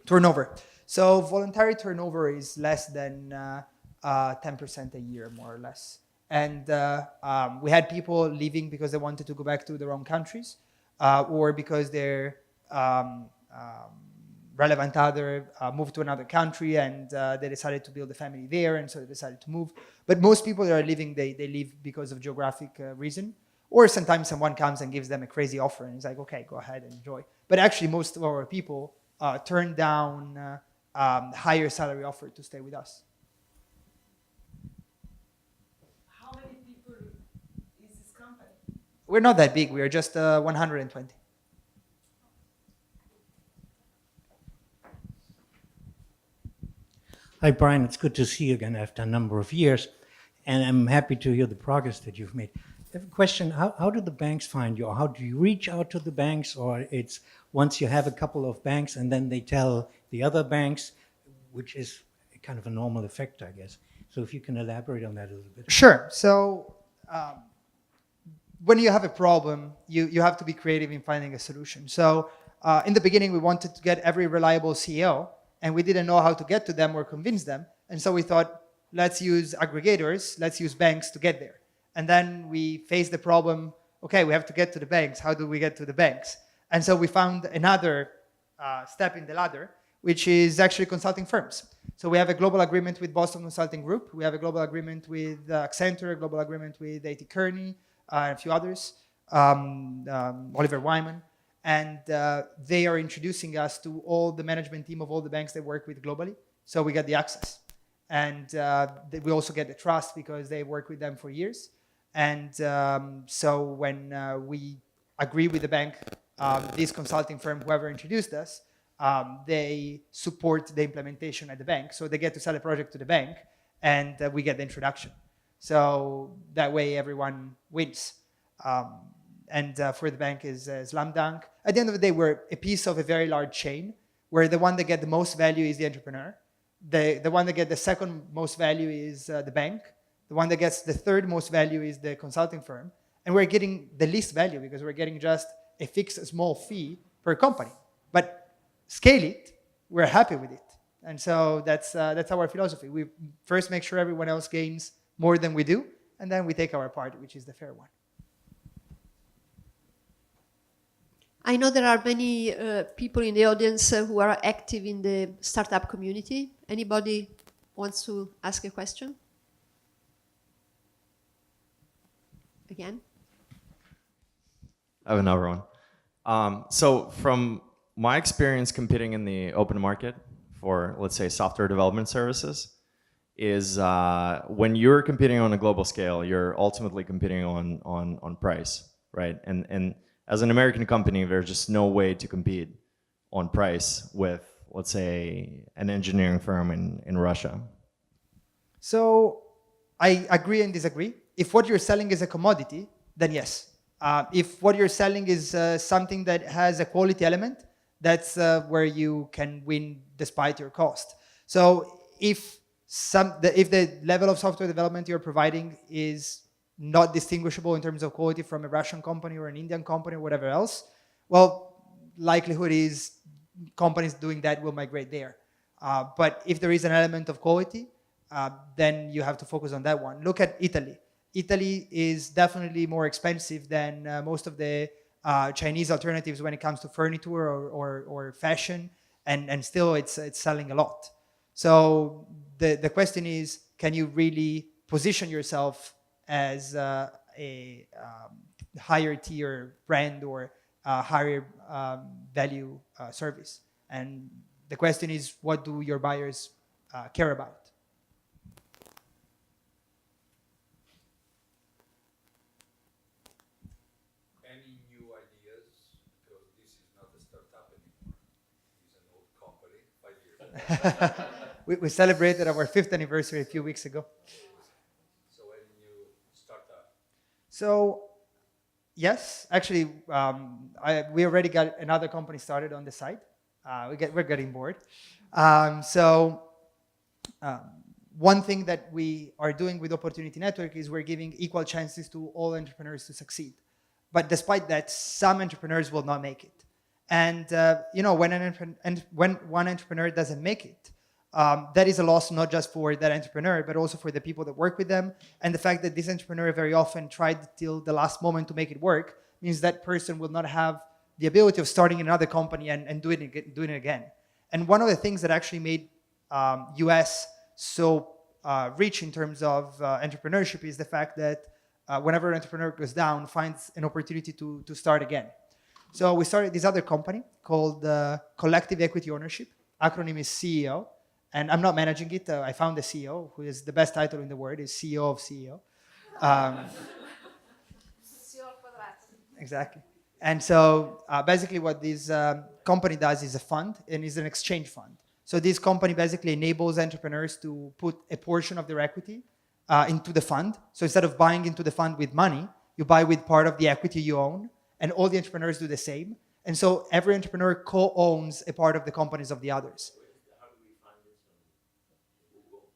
Turnover. So voluntary turnover is less than 10% a year, more or less. And we had people leaving because they wanted to go back to their own countries, or because their relevant other moved to another country and they decided to build a family there, and so they decided to move. But most people that are leaving, they leave because of geographic reason, or sometimes someone comes and gives them a crazy offer and it's like, okay, go ahead and enjoy. But actually most of our people turn down higher salary offer to stay with us. How many people is this company? We're not that big. We are just 120. Hi, Brian. It's good to see you again after a number of years, and I'm happy to hear the progress that you've made. I have a question. How do the banks find you? Or how do you reach out to the banks? Or it's once you have a couple of banks and then they tell the other banks, which is kind of a normal effect, I guess. So if you can elaborate on that a little bit. Sure. So when you have a problem, you have to be creative in finding a solution. So in the beginning, we wanted to get every reliable CEO, and we didn't know how to get to them or convince them. And so we thought, let's use aggregators, let's use banks to get there. And then we faced the problem, okay, we have to get to the banks. How do we get to the banks? And so we found another step in the ladder, which is actually consulting firms. So we have a global agreement with Boston Consulting Group. We have a global agreement with Accenture, a global agreement with A.T. Kearney, and a few others, Oliver Wyman. And they are introducing us to all the management team of all the banks they work with globally. So we get the access. And we also get the trust because they work with them for years. And so when we agree with the bank, this consulting firm, whoever introduced us, they support the implementation at the bank. So they get to sell a project to the bank, and we get the introduction. So that way everyone wins. And for the bank is slam dunk. At the end of the day, we're a piece of a very large chain where the one that gets the most value is the entrepreneur. The one that gets the second most value is the bank. The one that gets the third most value is the consulting firm. And we're getting the least value because we're getting just a fixed small fee per company. But scale it, we're happy with it. And so that's our philosophy. We first make sure everyone else gains more than we do, and then we take our part, which is the fair one. I know there are many people in the audience who are active in the startup community. Anybody wants to ask a question? Again? I have another one. So from my experience competing in the open market for, let's say, software development services, is when you're competing on a global scale, you're ultimately competing on price, right? And as an American company, there's just no way to compete on price with, let's say, an engineering firm in Russia. So I agree and disagree. If what you're selling is a commodity, then yes. If what you're selling is something that has a quality element, that's where you can win despite your cost. So if the level of software development you're providing is not distinguishable in terms of quality from a Russian company or an Indian company or whatever else, well, likelihood is companies doing that will migrate there. But if there is an element of quality, then you have to focus on that one. Look at Italy. Italy is definitely more expensive than most of the Chinese alternatives when it comes to furniture or fashion, and still it's selling a lot. So the question is, can you really position yourself as a higher tier brand or higher value service? And the question is, what do your buyers care about? Any new ideas? Because this is not a startup We celebrated our 5th anniversary a few weeks ago. So when you start that? So, yes, actually, we already got another company started on the side. We're getting bored. One thing that we are doing with Opportunity Network is we're giving equal chances to all entrepreneurs to succeed. But despite that, some entrepreneurs will not make it. And when one entrepreneur doesn't make it, that is a loss not just for that entrepreneur, but also for the people that work with them. And the fact that this entrepreneur very often tried till the last moment to make it work means that person will not have the ability of starting another company and doing it again. And one of the things that actually made US so rich in terms of entrepreneurship is the fact that whenever an entrepreneur goes down, finds an opportunity to start again. So we started this other company called Collective Equity Ownership. Acronym is CEO. And I'm not managing it. I found the CEO, who is the best title in the world, is CEO of CEO. Exactly. And so basically what this company does is a fund, and is an exchange fund. So this company basically enables entrepreneurs to put a portion of their equity into the fund. So instead of buying into the fund with money, you buy with part of the equity you own, and all the entrepreneurs do the same. And so every entrepreneur co-owns a part of the companies of the others. How do we find this on Google?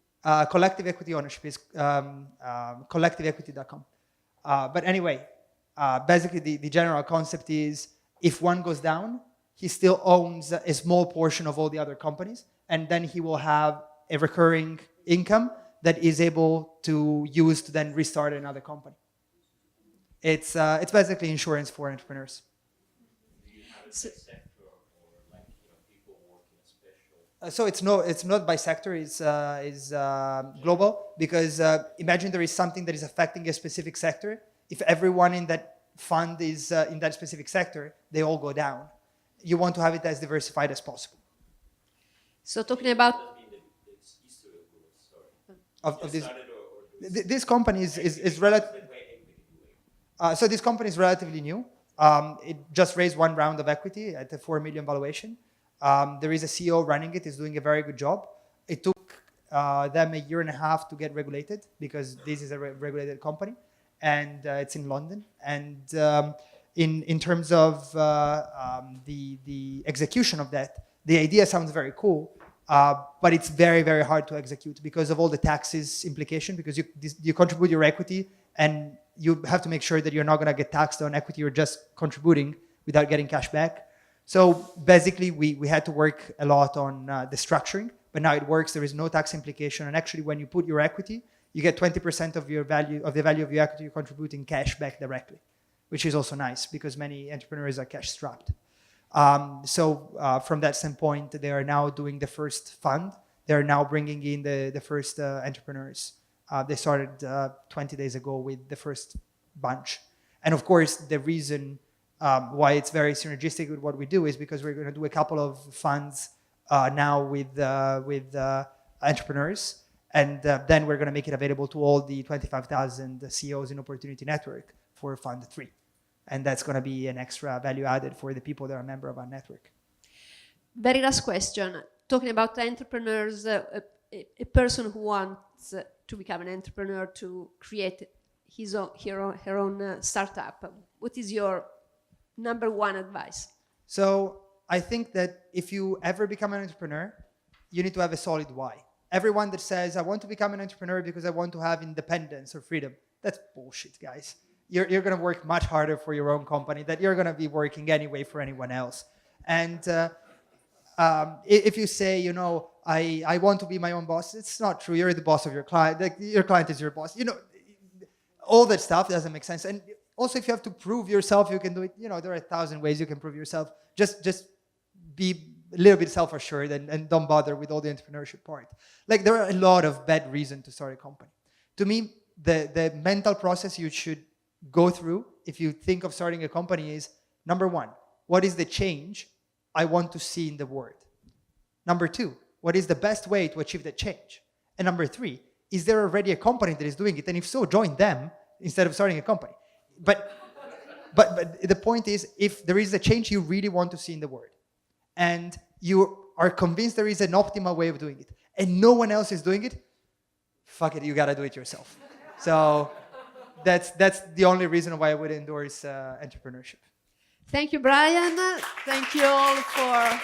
Collective Equity Ownership is collectiveequity.com. But anyway, basically the general concept is if one goes down, he still owns a small portion of all the other companies, and then he will have a recurring income that is able to use to then restart another company. It's basically insurance for entrepreneurs. Do you have a sector or like people work in a special? So it's not by sector. It's global, because imagine there is something that is affecting a specific sector. If everyone in that fund is in that specific sector, they all go down. You want to have it as diversified as possible. So talking about Of this, this company is relatively. So this company is relatively new. It just raised one round of equity at a 4 million valuation. There is a CEO running it, is doing a very good job. It took them a year and a half to get regulated, because this is a regulated company, and it's in London. And in terms of the execution of that, the idea sounds very cool, but it's very, very hard to execute because of all the taxes implication, because you contribute your equity, and you have to make sure that you're not going to get taxed on equity you're just contributing without getting cash back. So basically, we had to work a lot on the structuring, but now it works. There is no tax implication, and actually, when you put your equity, you get 20% of your value of the value of your equity you contribute in cash back directly, which is also nice because many entrepreneurs are cash strapped. So from that standpoint, they are now doing the first fund. They are now bringing in the first entrepreneurs. They started 20 days ago with the first bunch. And of course, the reason why it's very synergistic with what we do is because we're going to do a couple of funds now with entrepreneurs. And then we're going to make it available to all the 25,000 CEOs in Opportunity Network for Fund 3. And that's going to be an extra value added for the people that are a member of our network. very last question. Talking about entrepreneurs, a person who wants to become an entrepreneur, to create his own, her own startup, what is your number one advice? So I think that if you ever become an entrepreneur, you need to have a solid why. Everyone that says, I want to become an entrepreneur because I want to have independence or freedom, that's bullshit, guys. You're going to work much harder for your own company that you're going to be working anyway for anyone else. And if you say, you know, I want to be my own boss, it's not true. You're the boss of your client. Like, your client is your boss. You know, all that stuff doesn't make sense. And also, if you have to prove yourself, you can do it. You know, there are 1,000 ways you can prove yourself. Just be a little bit self-assured and don't bother with all the entrepreneurship part. Like, there are a lot of bad reasons to start a company. To me, the mental process you should go through if you think of starting a company is, number one, what is the change I want to see in the world? Number two, what is the best way to achieve that change? And number three, is there already a company that is doing it? And if so, join them instead of starting a company. But the point is, if there is a change you really want to see in the world, and you are convinced there is an optimal way of doing it and no one else is doing it, fuck it, you gotta do it yourself. So that's the only reason why I would endorse entrepreneurship. Thank you, Brian. Thank you all for